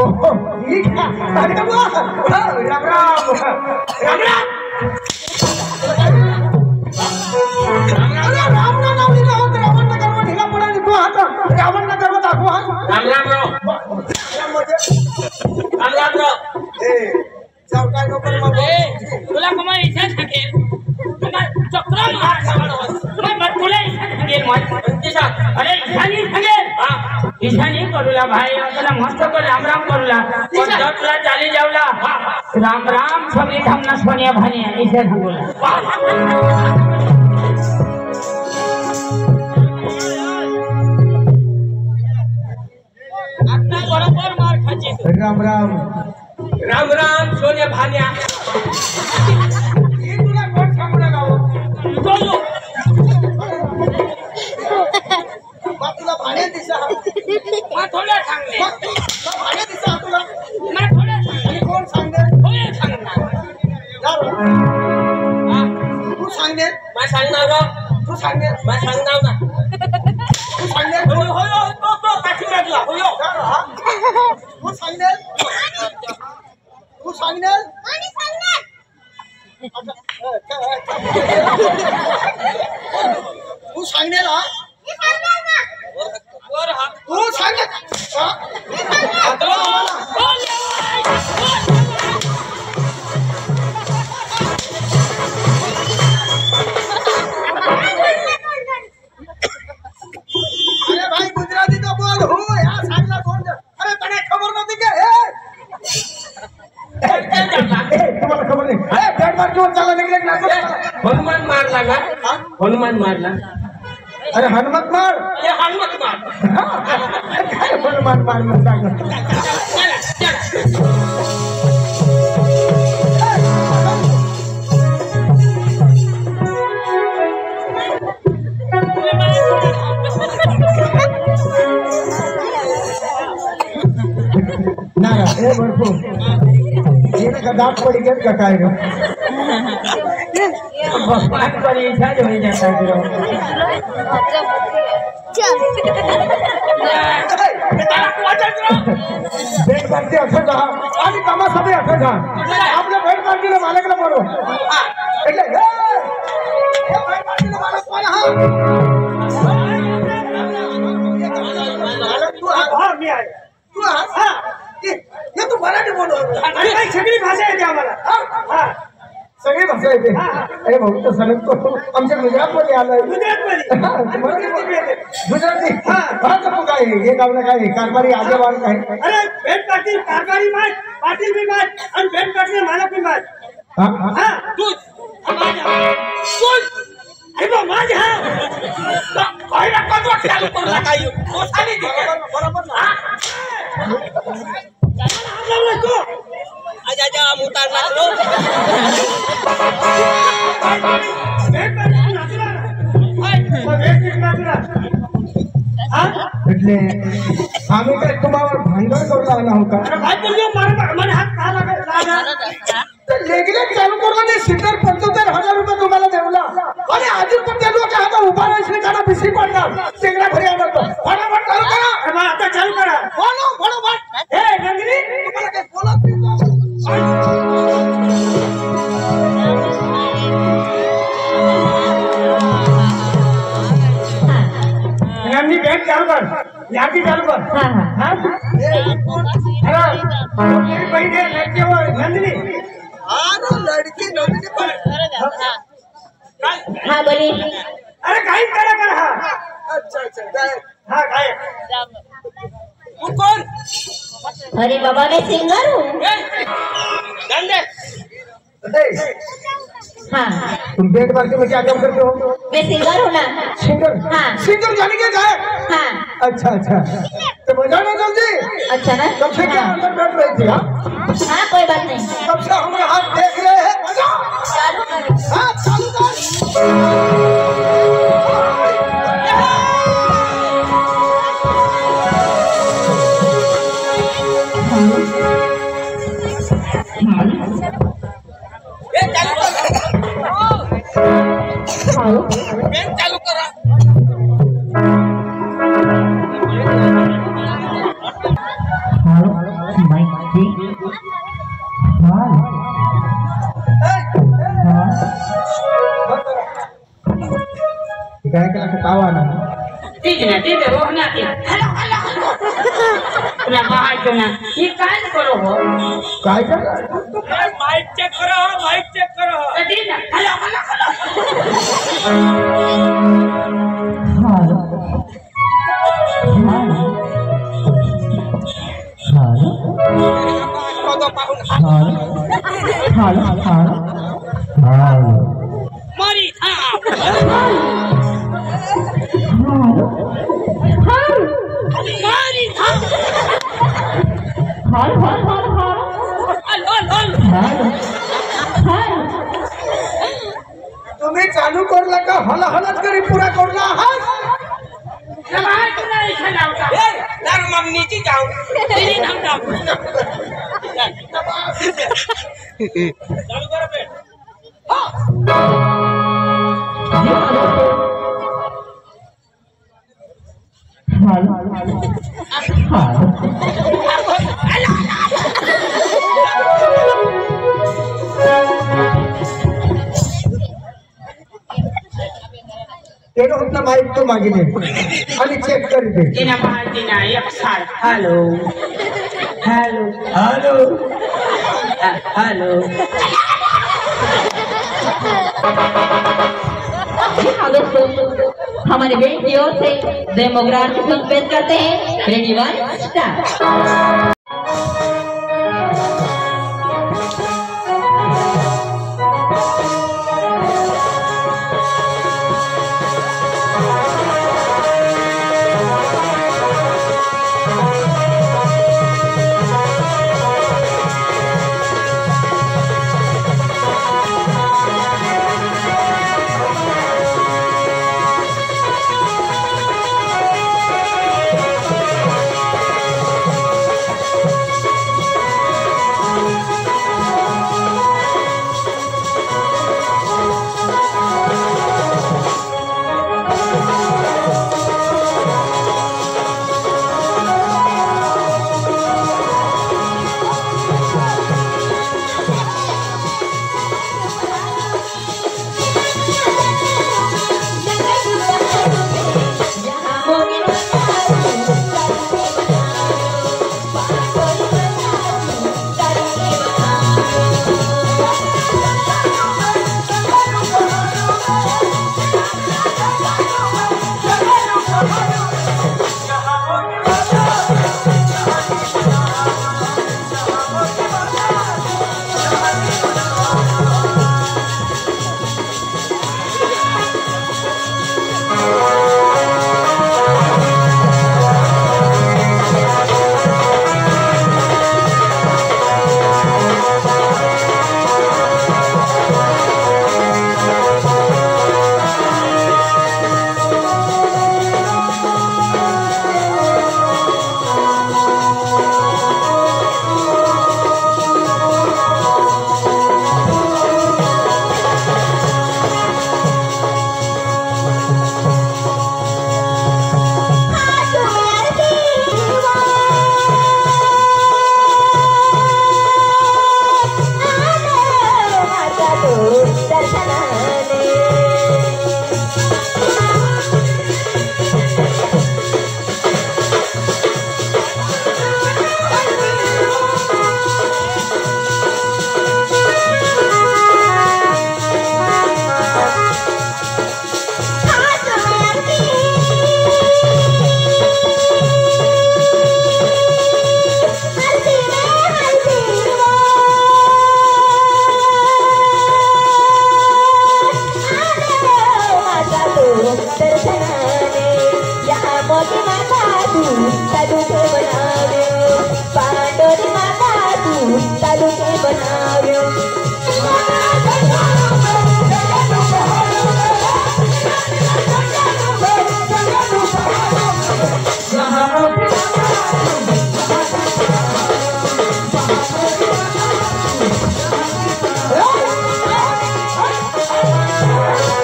ओहो ठीक है अरे वाह राम राम राम राम राम रावण नगर में ढीला पड़ा तू आता रावण नगर में दाखव हा राम राम रो राम राम रो ए जाऊ काय नको मग ए तुला कमा इच्छा थाकेल तुला चक्र मार मैं तुला इच्छा थाकेल मत अरे ईशानी थाकेल हां ईशानी करूला भाई तुला मस्त कर राम राम करूला पण तुला चाली जावला राम राम सगळी थांबना सोनिया भानिया इच्छा थांबूला आता बरोबर मार खाची राम राम राम राम सोन्या भान्या हे तुला कोण सांगणार गाव बोलो तुला भाड्या दिसा मैं थोड़ा सांगले भाड्या दिसा तुला मैं थोड़ा आणि कोण सांगणार थोड़ा सांगणार तू सांगणार मैं सांगणार रो तू सांगणार मैं सांगणार ना तू सांगणार होय होय तो काठी लागला होय तू सांगणार तू सांगणार कोणी सांगणार तू सांगणार हा मी सांगणार ना वर हात तू सांगणार हा? मी सांगणार बोल तुम्हाला खबर नाही बॅट मार किंवा चालला निघले हनुमान मारला ना हनुमान मारला अरे हनुमत मार हनुमत मार काय हनुमान मारलं सांग नाही हे भरपूर येणं का दाट पडी घेत का काय रे पाच पर इच्छा जो हो जाता है भेट पार्टी असं का आणि तमाशामध्ये असं का आपल्या भेट पार्टीला मालकला बोलव એટલે भेट पार्टीला मालक कोण हा मालक तू हा मी आहे तू हा ये तू मराठी बोलव आणि काही सगळी भाषा येते आम्हाला हा सगळी भाषा येते अरे भाऊ तर सगळं आमच्या गुजरातमध्ये आलोय गुजराती हा तू काय हे गावला काय कारभारी आजोबान काय अरे भेट पाटील कारभारी माय पाटील भी माय आणि भेट पाटील मालक भी माय हा तू अरे बा माझ हा पहिला कदवा चालू करू नका येऊ कोसाली दे बरोबर ना चला तू आजा जा मुतार लागलो भेट पाटील नाचला भेट नाचला એટલે आम्ही काय तुम्हाला भांडण करू लागला हो का अरे भाई बोलियो मारे हात का लागा लेगले चालू करून ते 70-75,000 रुपये तुम्हाला देवला आणि अजून पण त्या लोक आता उभा राहायचे का बिसी पडणार शेंगडा घरी आणतो फटाफट चालू करा अरे आता चालू करा बोलो फटाफट हे गंगनी तुम्हाला काय बोलत गंगनी बँक चालू कर यादी चालू कर हा हा अरे मेरी बहन है लड़के वो नंदिनी अरे लड़की नंदिनी पण हा बोली अरे काय करा कर हा अच्छा काय हा काय तू कोण अरे बाबा मैं सिंगर हूँ गंदे हाँ तुम बेट पार्टी में क्या काम करते हो मैं सिंगर हूँ ना सिंगर हाँ। सिंगर जाने के गायक हाँ अच्छा अच्छा तो बजाना जल्दी अच्छा ना कब से क्या अंदर बैठ रही थी हाँ हाँ कोई बात नहीं कब से हम हाथ देख रहे हैं बजाओ चालू करो हाँ चालू कर बँक चालू करा गायकाला कटावा ना ठीक है रोहना की हेलो हेलो ना बाहर को ना ये काय करो हो काय कर माइक चेक करो ठीक है हेलो हेलो मारी था मारी था तुम्ही चालू करला का हला हलत करी पुरा करला आहात बाहर को ना इच्छा लावता ए यार मग नीचे जाओ तेरी नाम नाम चालू करा पे तेनो अपना माइक तो मागिले आणि चेक कर दे इना बाहर की ना एक साल हेलो हेलो हेलो हेलो हमारे बैंक की ओर से डेमोग्राफी फिल्म पेश करते हैं रेडी वन स्टार्ट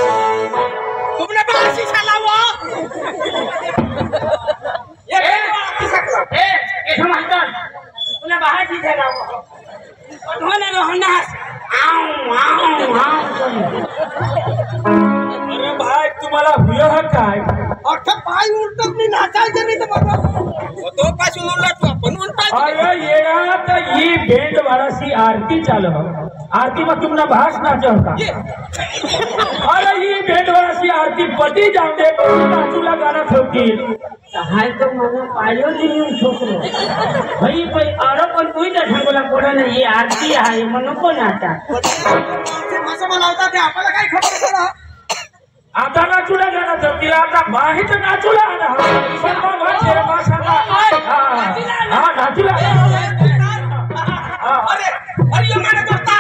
तुमने बासी साला वो ये किसका ए समाजदार तुमने बाहर की जगह वो उन्होंने रोहना आऊ अरे भाई तुम्हाला हुय काय अख्खा पाय उलटत मी नाचायचं नाही तर बाबा तो पासून उलट आपण उलटा अरे येडा तर ही भेंड वारासी आरती चालव आरती में तुमना भाष नाचो का अरे ही भेंड वारासी आरती पति जाऊंदे नाचूला गाना ठोकील हाय तो मला पायो दिली छोकरो भाई पण अरे पण तू इथं सांगला कोणा नाही ही आरती आहे म्हणून कोण आता माझं मला होता ते आपल्याला काय खबर करा आता नाचूला गाना ठोकील आता माहित नाचूला आला सर्व भाषे भाषाला हा नाचूला अरे अरे ये माने दोस्ता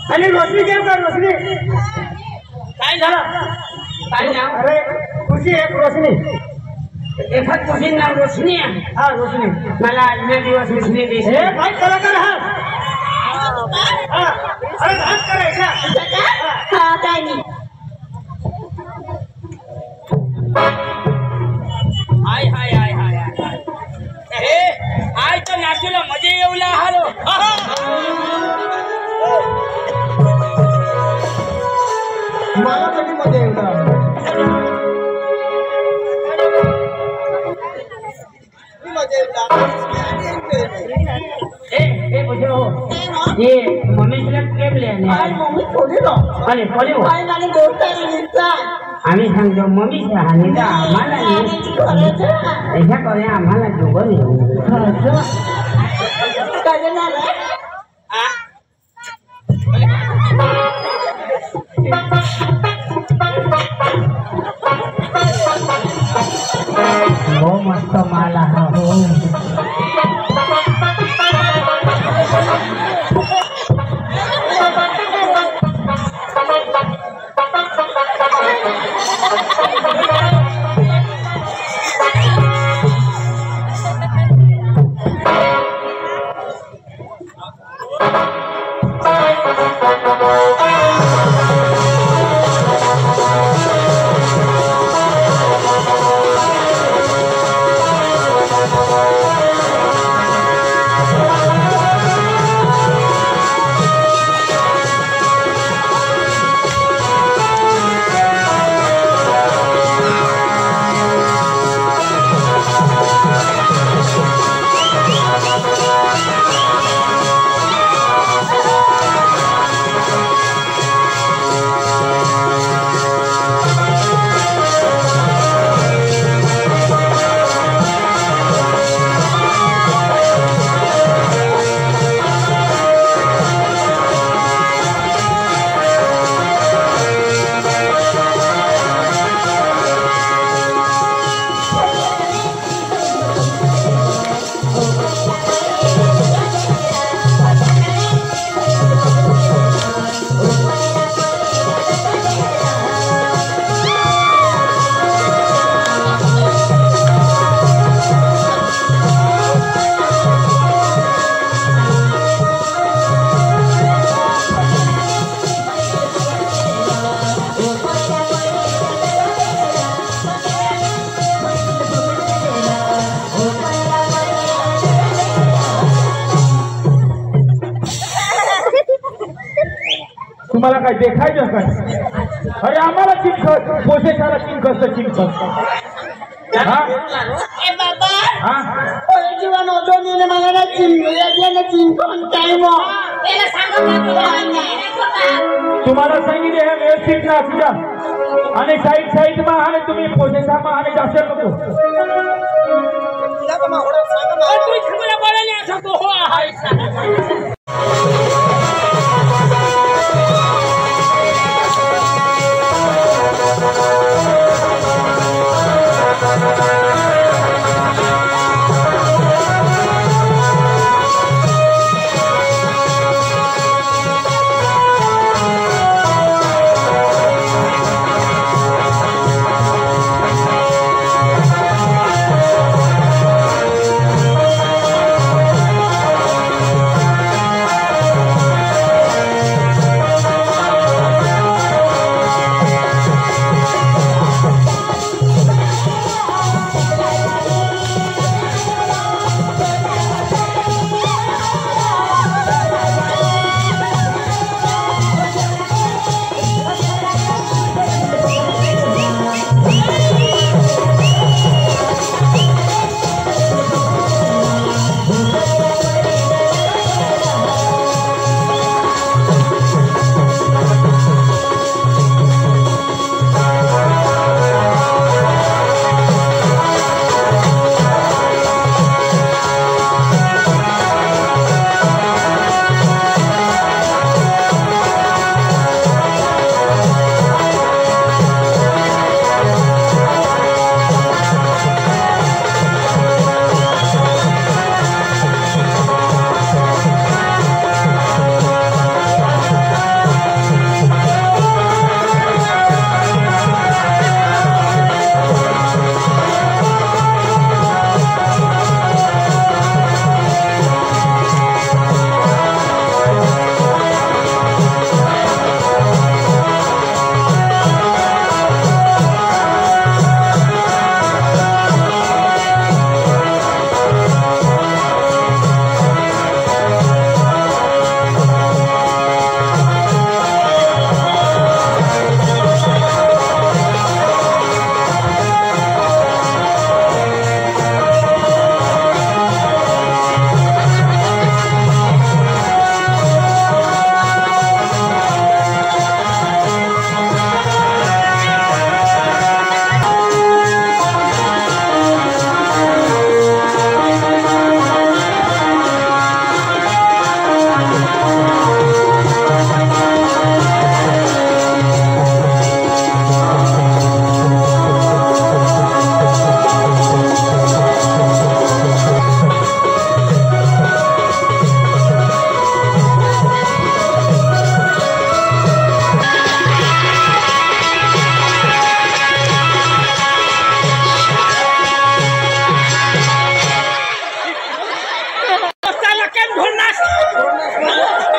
आणि रोशनी केम कर रोशनी काय झालं काय नाव अरे खुशी एक रोशनी एखाद तुझी नाव रोशनी आहे हा रोशनी मला आजच्या दिवस रोशनी हे दिसली भाई कलाकार हा अरे नाच करायचा हा काय नाही हाय हाय हाय हाय हाय हे हाय तो नाचूला मजा येऊला हालो मला कधी मध्ये येऊ ए बुझो ये मम्मी से केम लेने आई मम्मी थोडी रो अरे बोले हो आई मला बोलता निघता आम्ही सांगतो मम्मी से हानी का आम्हाला ऐसा करे आम्हाला जोगन काय झालं बहुत मस्त माला हो तुम्हाला काय देखायचं काय? अरे आम्हाला चिंकत पोसेसाला चिंकत चिंकत ए बाबा हा ओए जीवन होतो मी मला ना चिंकून टाइम त्याला सांगा तुम्हाला सांगितले हे व्यवस्थित ना असू द्या आणि साईड साईड मा आणि तुम्ही पोसेसा मा आणि जास्त नको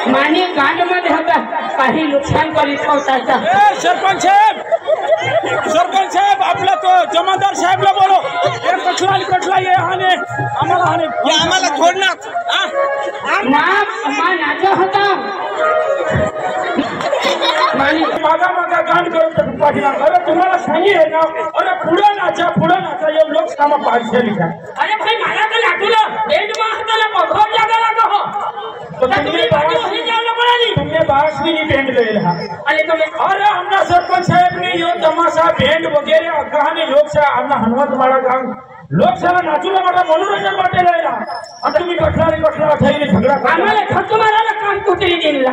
माने गांड मध्ये होता काही नुकसान करीत होता सरपंच साहेब आपला तो जमादार साहेबला बोलो कठला ये हाने आम्हाला थोडना नाचा होता मागा गांड करून पाठीला अरे तुम्हाला सांगितले ना अरे पुढे नाचा ये लोक कामा पाहिजे लिखा अरे भाई मला तर लागलं बेड माहताला बघव जागा लागो तो तुमने बास भी नहीं भेंट ले रहा अरे हमने सरपंच साहेब ने यो तमाशा भेंट वगैरह कहानी लोक से हमने हनुमत वाला काम लोकसभा नाचूला मला मनोरंजन वाटे राहिला आता तुम्ही कठला ठेवले झगडा आम्हाला खर्च मारायला काम कुठे दिला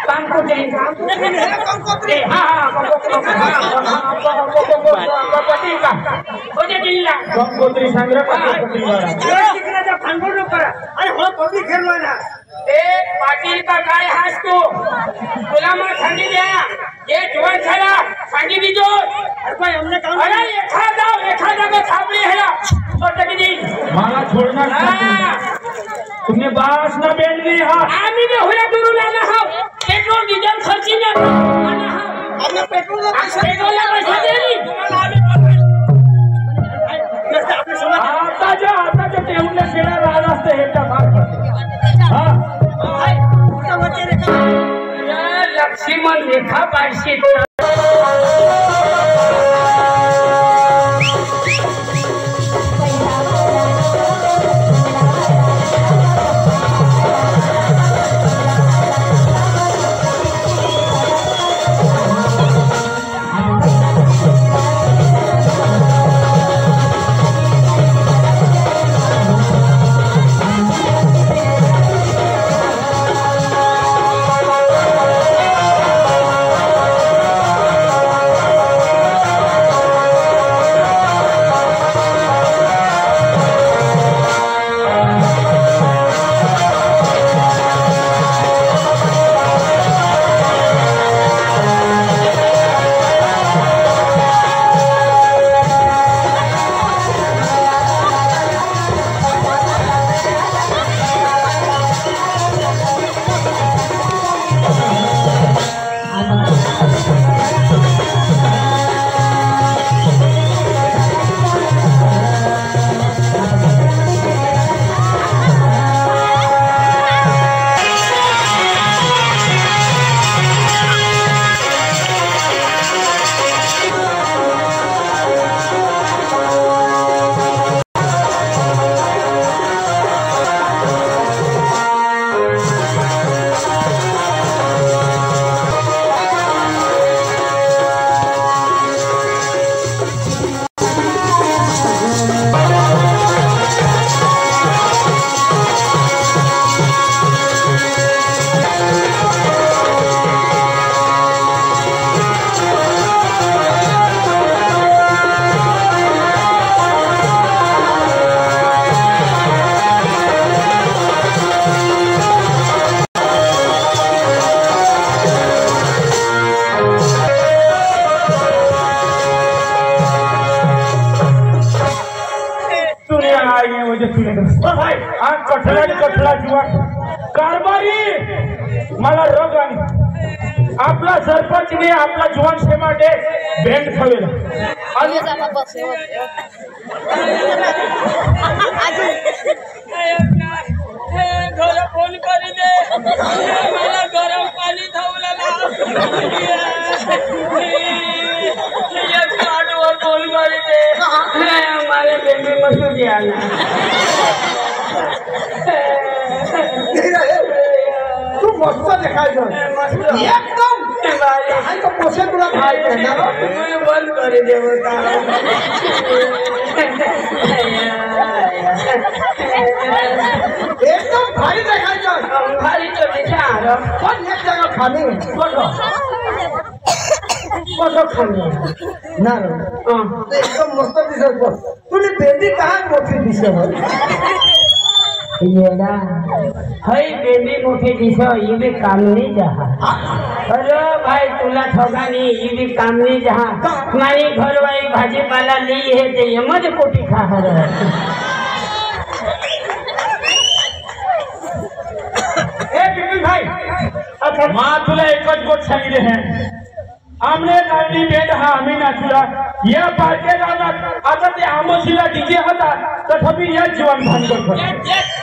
काम कुठे कंकोत्री सांगरा पाटील का काय हास तू तुला मग सांगी द्या ये जीवन झाला सांगी दीजो अरे एखादा को थापली है मला छोड़ना तुमने बास ना बेंड दी हा आम्ही बी होया करू लागला हा पेट्रोल डिझेल खर्ची ना आम्ही पेट्रोलला पैसा देली आता जो टेबलला शेळा राहत असते हेटा भाग लक्ष लक्ष्मण रेखा पाडशी कठला जुवा कारभारी मला रोग आणि आपला सरपंचने आपला जुवान सेमाटे भेट ठेवला आणि घर फोन करी दे मला गरम पाणी धावलं फोन करी दे हमारे बेबी मसूरी तू मस्त देखायचं एकदम तो पोषण तुला खायचं ना बंद कर दे एकदम भारी देखायचं भारी तो विचार पण एक जगा खाणे कसं खाणे ना एकदम मस्त दिसत तुझी बेंदी का मोठी दिसत येडा हई बेबी मोठी दिस ये भी काम नहीं जहा अरे भाई तुला ठोगा नहीं ये भी काम नहीं जहा मारी घर वाली भाजीपाला ली है ते ये मज कोटी खा रहा ए बिपिन भाई अच्छा माँ तुला एकच गोष्ट सांगितले हैं आमने काढली भेट हा आम्ही नाचूला या पार्के रानात आता ते आमोशीला डीजे होता तथापि या जीवन भांडवल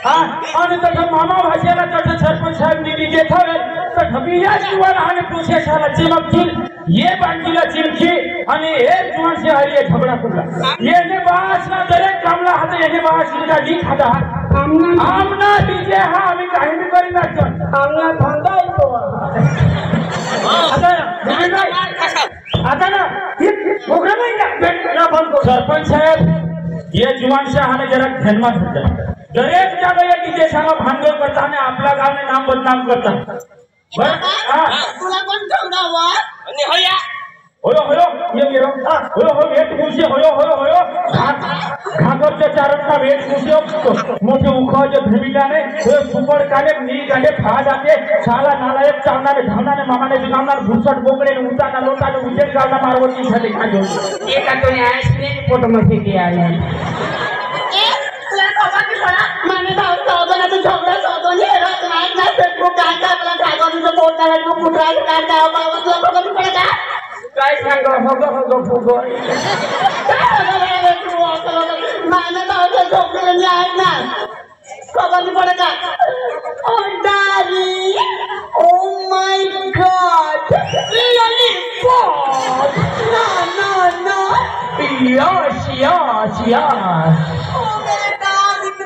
हा आणि तसं मामा भाषेला तसं सरपंच साहेब डीजे ठेवले तथापि या जीवन आणि प्रोसेसला चिमकतील ये बांधीला चिमकी आणि हे जीवन से हरिये झगडा कुठला येने बास ना दरेक कामला हात येने बास का ली खाता आमना डीजे हा आम्ही काही नाही करी नाचत आमला भांडा येतो आता ना प्रोग्राम सरपंच साहेब ये जीवन शहाने जरा ध्यानमा घेतलं दरेक जागा या डीजे सांगा भांडवल करता आणि आपल्या गावने नाम बदनाम करता तुला कोण ठेवणार आणि होया होयो होयो ये गेलो होयो हो वेट मुसे होयो होयो होयो घागरच्या चारणचा वेट मुसे मोठे उखाचे भूमिकाने हे सुपर काले नी गाले फा जाते साला नालायक चावणारे धावणारे मामाने जुनामणार भुसट बोकडे उताना लोटाने उजेड गावना मारवती झाले खाजो एक आतोने आयसने फोटो मध्ये किया आहे तुला बाबा की बडा माने भाऊ चौघांचा झगडा होतो ने रात नाईट ना फेसबुक काय काय आपला कागदीचं पोट नाही तू कुठला काय काय बाबा तुला बघा की पडा काय सांगा हो फुगो माने भाऊच्या झोपलेले आहेत ना कबड्डी पडा Oh, darling. Oh, my God. Lollipop. No, no, no. Yes, yes, yes. Oh, my darling.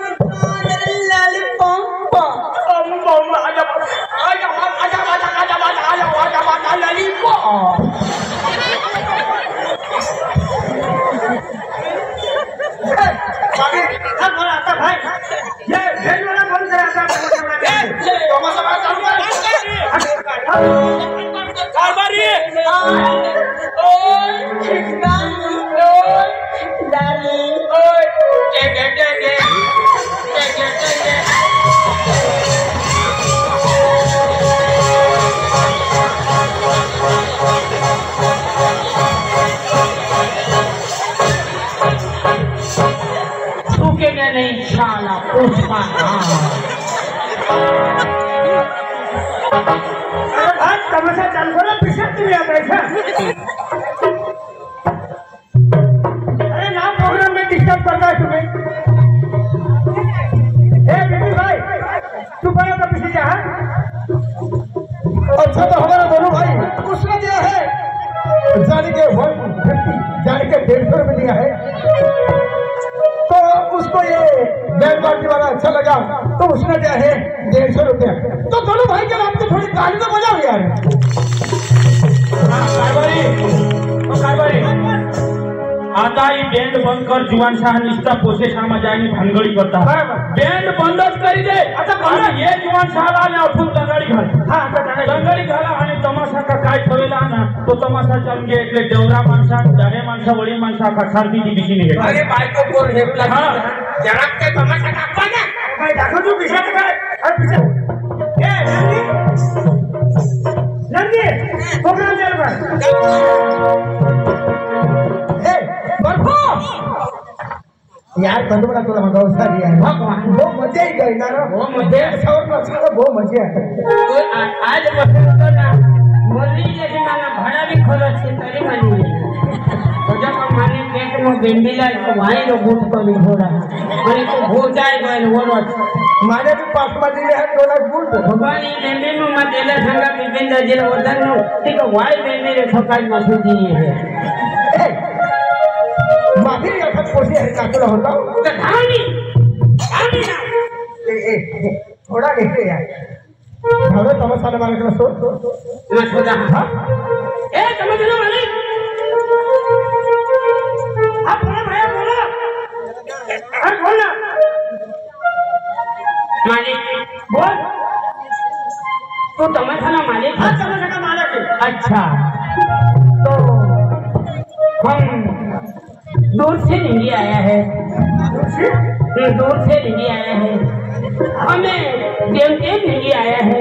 Lollipop. Lollipop. आता भाई ये भेज वाला बंद करा था तमाशा बात चालू कर कारभारी Darling. तू के नहीं शाला पुष्पा अरे भाई तमाशा चालू करो पीछे तुम्हें आता है अरे ना प्रोग्राम में डिस्टर्ब करता है तुम्हें ए बिल्कुल भाई तू बड़ा तो पीछे जा अच्छा तो हमारा दोनों भाई उसने दिया है जाने के 150 जाने के 150 रुपये दिया है तो उसको ये बैंड पार्टी वाला अच्छा लगा तो उसने दिया है 150 रुपया तो दोनों भाई के नाम से थोड़ी गाली तो बजाओ यार आता ही बँड बंद कर जुवान शाह निष्ठा पोसे सामाजानी भानगडी करता बँड बंदच करी दे आता घाला ये जुवान शाहला आणि उठून दंगाडी घाल हा दंगाडी घाला आणि तमाशा का काय ठेवला ना तो तमाशा चालगे એટલે देवरा माणसा जाणे माणसा वडी माणसा का शांतीची दिशी निघे अरे बायको कोण हेरू लागली जरा काय तमाशा दाखवा ना काय दाखव तू पिशाच काय अरे पिशा ए नंदी प्रोग्राम चालू कर ए बर्फो यार बंद बड़ा तुला मग औषधी आहे वो मजा ही गई ना वो मजा सौर पक्षाला वो मजा आज बसतो ना मुरली जैसे माना भाड़ा भी खरच से तरी मानी तो जब हम माने पेट में बेंडीला तो भाई रो बूट को भी हो रहा माने तो हो जाए गए वो रोज माने भी पास में दिले है तोला गुड भगवान ये बेंडी में मत देला संगा बिबिंदा जिला वदन नो ठीक है वाई बेंडी रे ठोकाई मसूदी है माफी यार पोसी है काटला होता तो धानी ना ए थोड़ा देखे यार हवे तमाशा मारे का सो मत हो जा हां ए तमाशा मारे आप बोलो भैया बोलो अरे बोल ना मालिक बोल तू तमाशा ना मालिक हां तमाशा का मालिक अच्छा तो हम दूर से नहीं आया है दूर से नहीं आया है हमें देवते नहीं आया है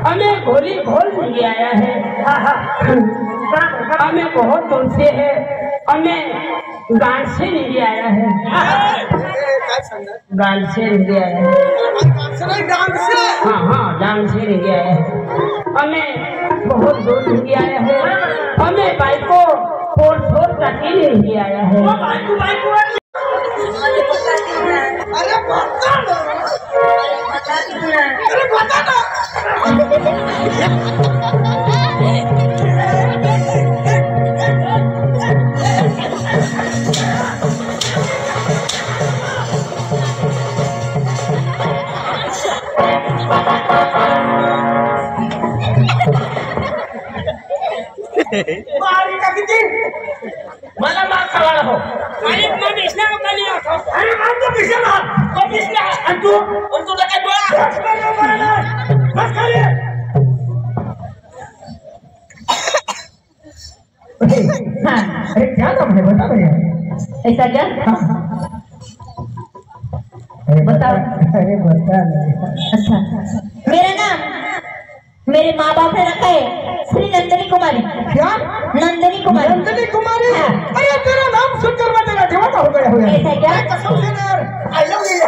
हमें भोली भोल नहीं आया है हमें बहुत दूर से है हमें गांव से नहीं आया है गांव से नहीं आया है हाँ हाँ गांव से नहीं आया है हमें बहुत दूर नहीं आया है हमें बाइक को फोर फोर करके नहीं आया है अरे बता ना मारी का किती मला मार खावाला हो मालिक मग दिसला का नाही अरे मान तो पिशा ना तो दिसला आणि तू पण तुला काय बोला बस खाली अरे क्या नाम है बता भैया ऐसा क्या बताओ अरे बता अच्छा मेरा नाम मेरे माँ बाप ने रखा है श्री नंदिनी कुमारी क्या नंदिनी कुमारी नंदिनी कुमारी अरे तेरा नाम सुनकर मैं तेरा दीवाना हो गया हूँ ऐसा क्या कसम से यार आई लव यू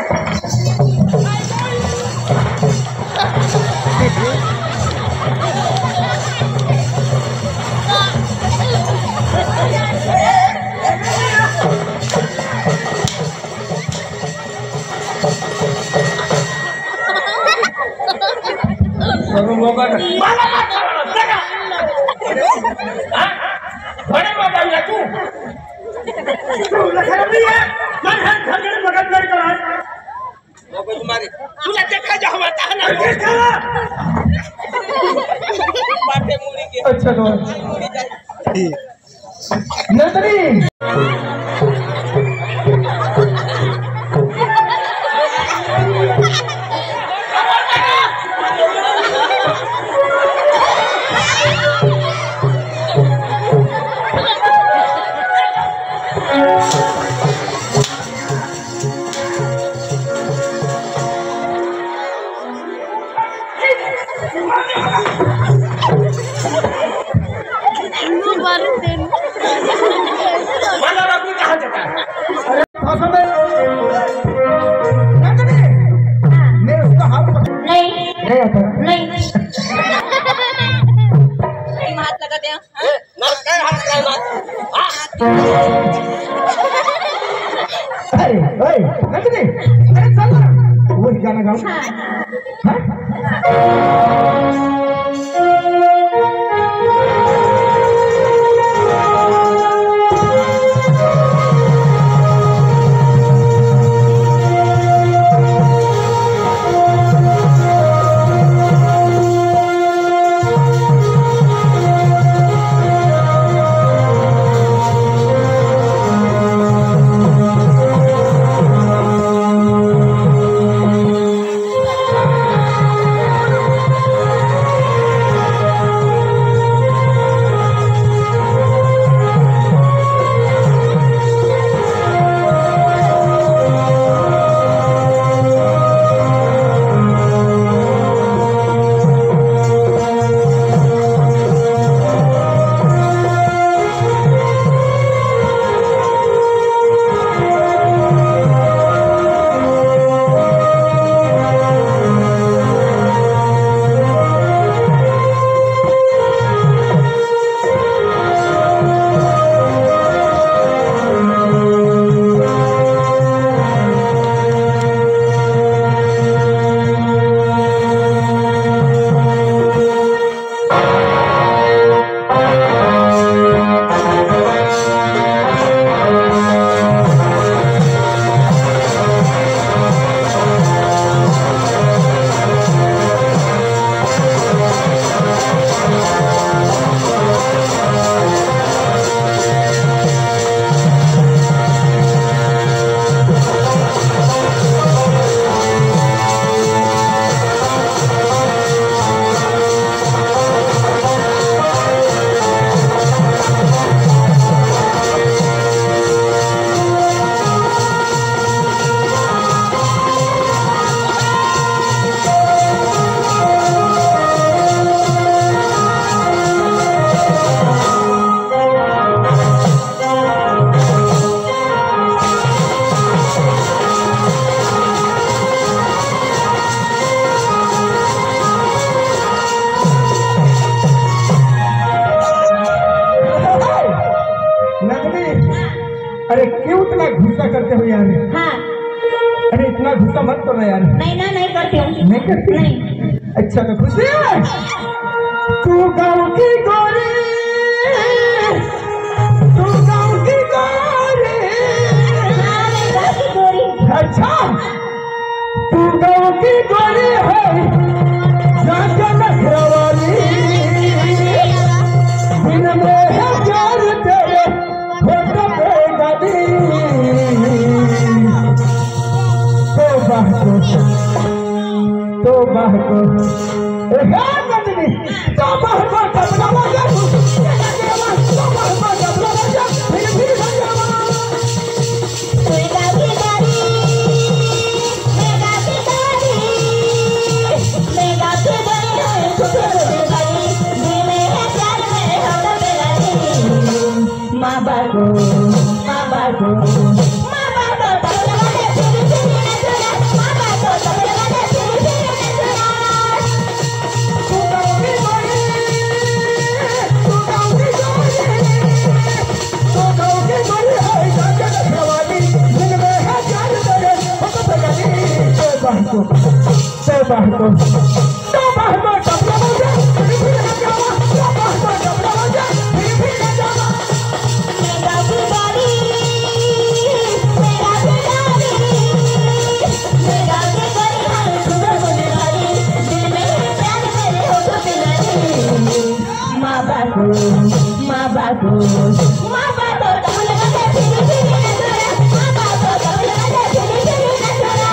होगा ना बड़े बताइए तू खराब नहीं है मन है घर मगन कर रहा है तुम्हारी तुला देखा जा हमारा ना बाटे मुड़ी के अच्छा तो मुड़ी जाए नंदनी वाला रघु कहाँ जाता है नंदनी मैं उसका हाथ पकड़ नहीं नहीं आता नहीं हाथ लगाते हैं नर काय हात काय मार अरे ओए नंदनी अरे चल ना वो गाना गाओ हाँ अरे क्यों इतना गुस्सा करते हो यार? हाँ अरे इतना गुस्सा मत करो यार। नहीं ना नहीं करती हूँ। नहीं करती? नहीं। अच्छा तो खुश है? तू गाँव की गोरी, तू गाँव की गोरी। हाँ मैं गाँव की गोरी। अच्छा तू गाँव की गोरी है, जाके नखरवाली, दिन में है प्यार तेरे होठों पे गली। तो बाहको ए हे नंदिनी, तो बाहको तबला बजा, तो बाहको तबला बजा, फिर बजा। मैं गाँव की गोरी, मैं गाँव की गोरी, मैं गाँव की गोरी है, खुशी खुशी गली, दिल में है प्यार मेरे होठों पे गली। माँ बाको तबला बजा, फिर नचना, माँ बाको तबला बजा, फिर नचना। तू गाँव की गोरी, तू गाँव की गोरी, तू गाँव की गोरी है, जाके नखरवाली, दिन में है प्यार तेरे होठों पे गली। तो बाहको तबला बजा। बाबू माँ बाबू तबले बजे फिरी फिरी नचुरा माँ बाबू तबले बजे फिरी फिरी नचुरा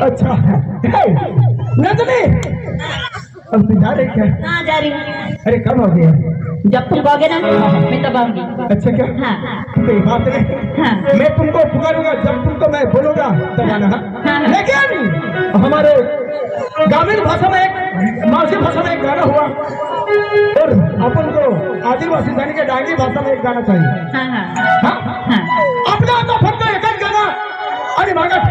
अच्छा नंदनी अब तू जा रही क्या? हाँ जा रही हूँ। अरे कब हो गया? जब तुम कहोगे ना मैं तब आऊंगी। अच्छा क्या? हाँ कोई बात नहीं। हाँ मैं तुमको पुकारूंगा जब तुमको मैं बोलूंगा तब आना। हाँ। लेकिन हमारे ग्रामीण भाषा में एक मालसी भाषा में एक गाना हुआ और अपन को आदिवासी जाने के डांगी भाषा में एक गाना चाहिए। हाँ हाँ हाँ? अपना तो फक्त एकच गाना आणि मागा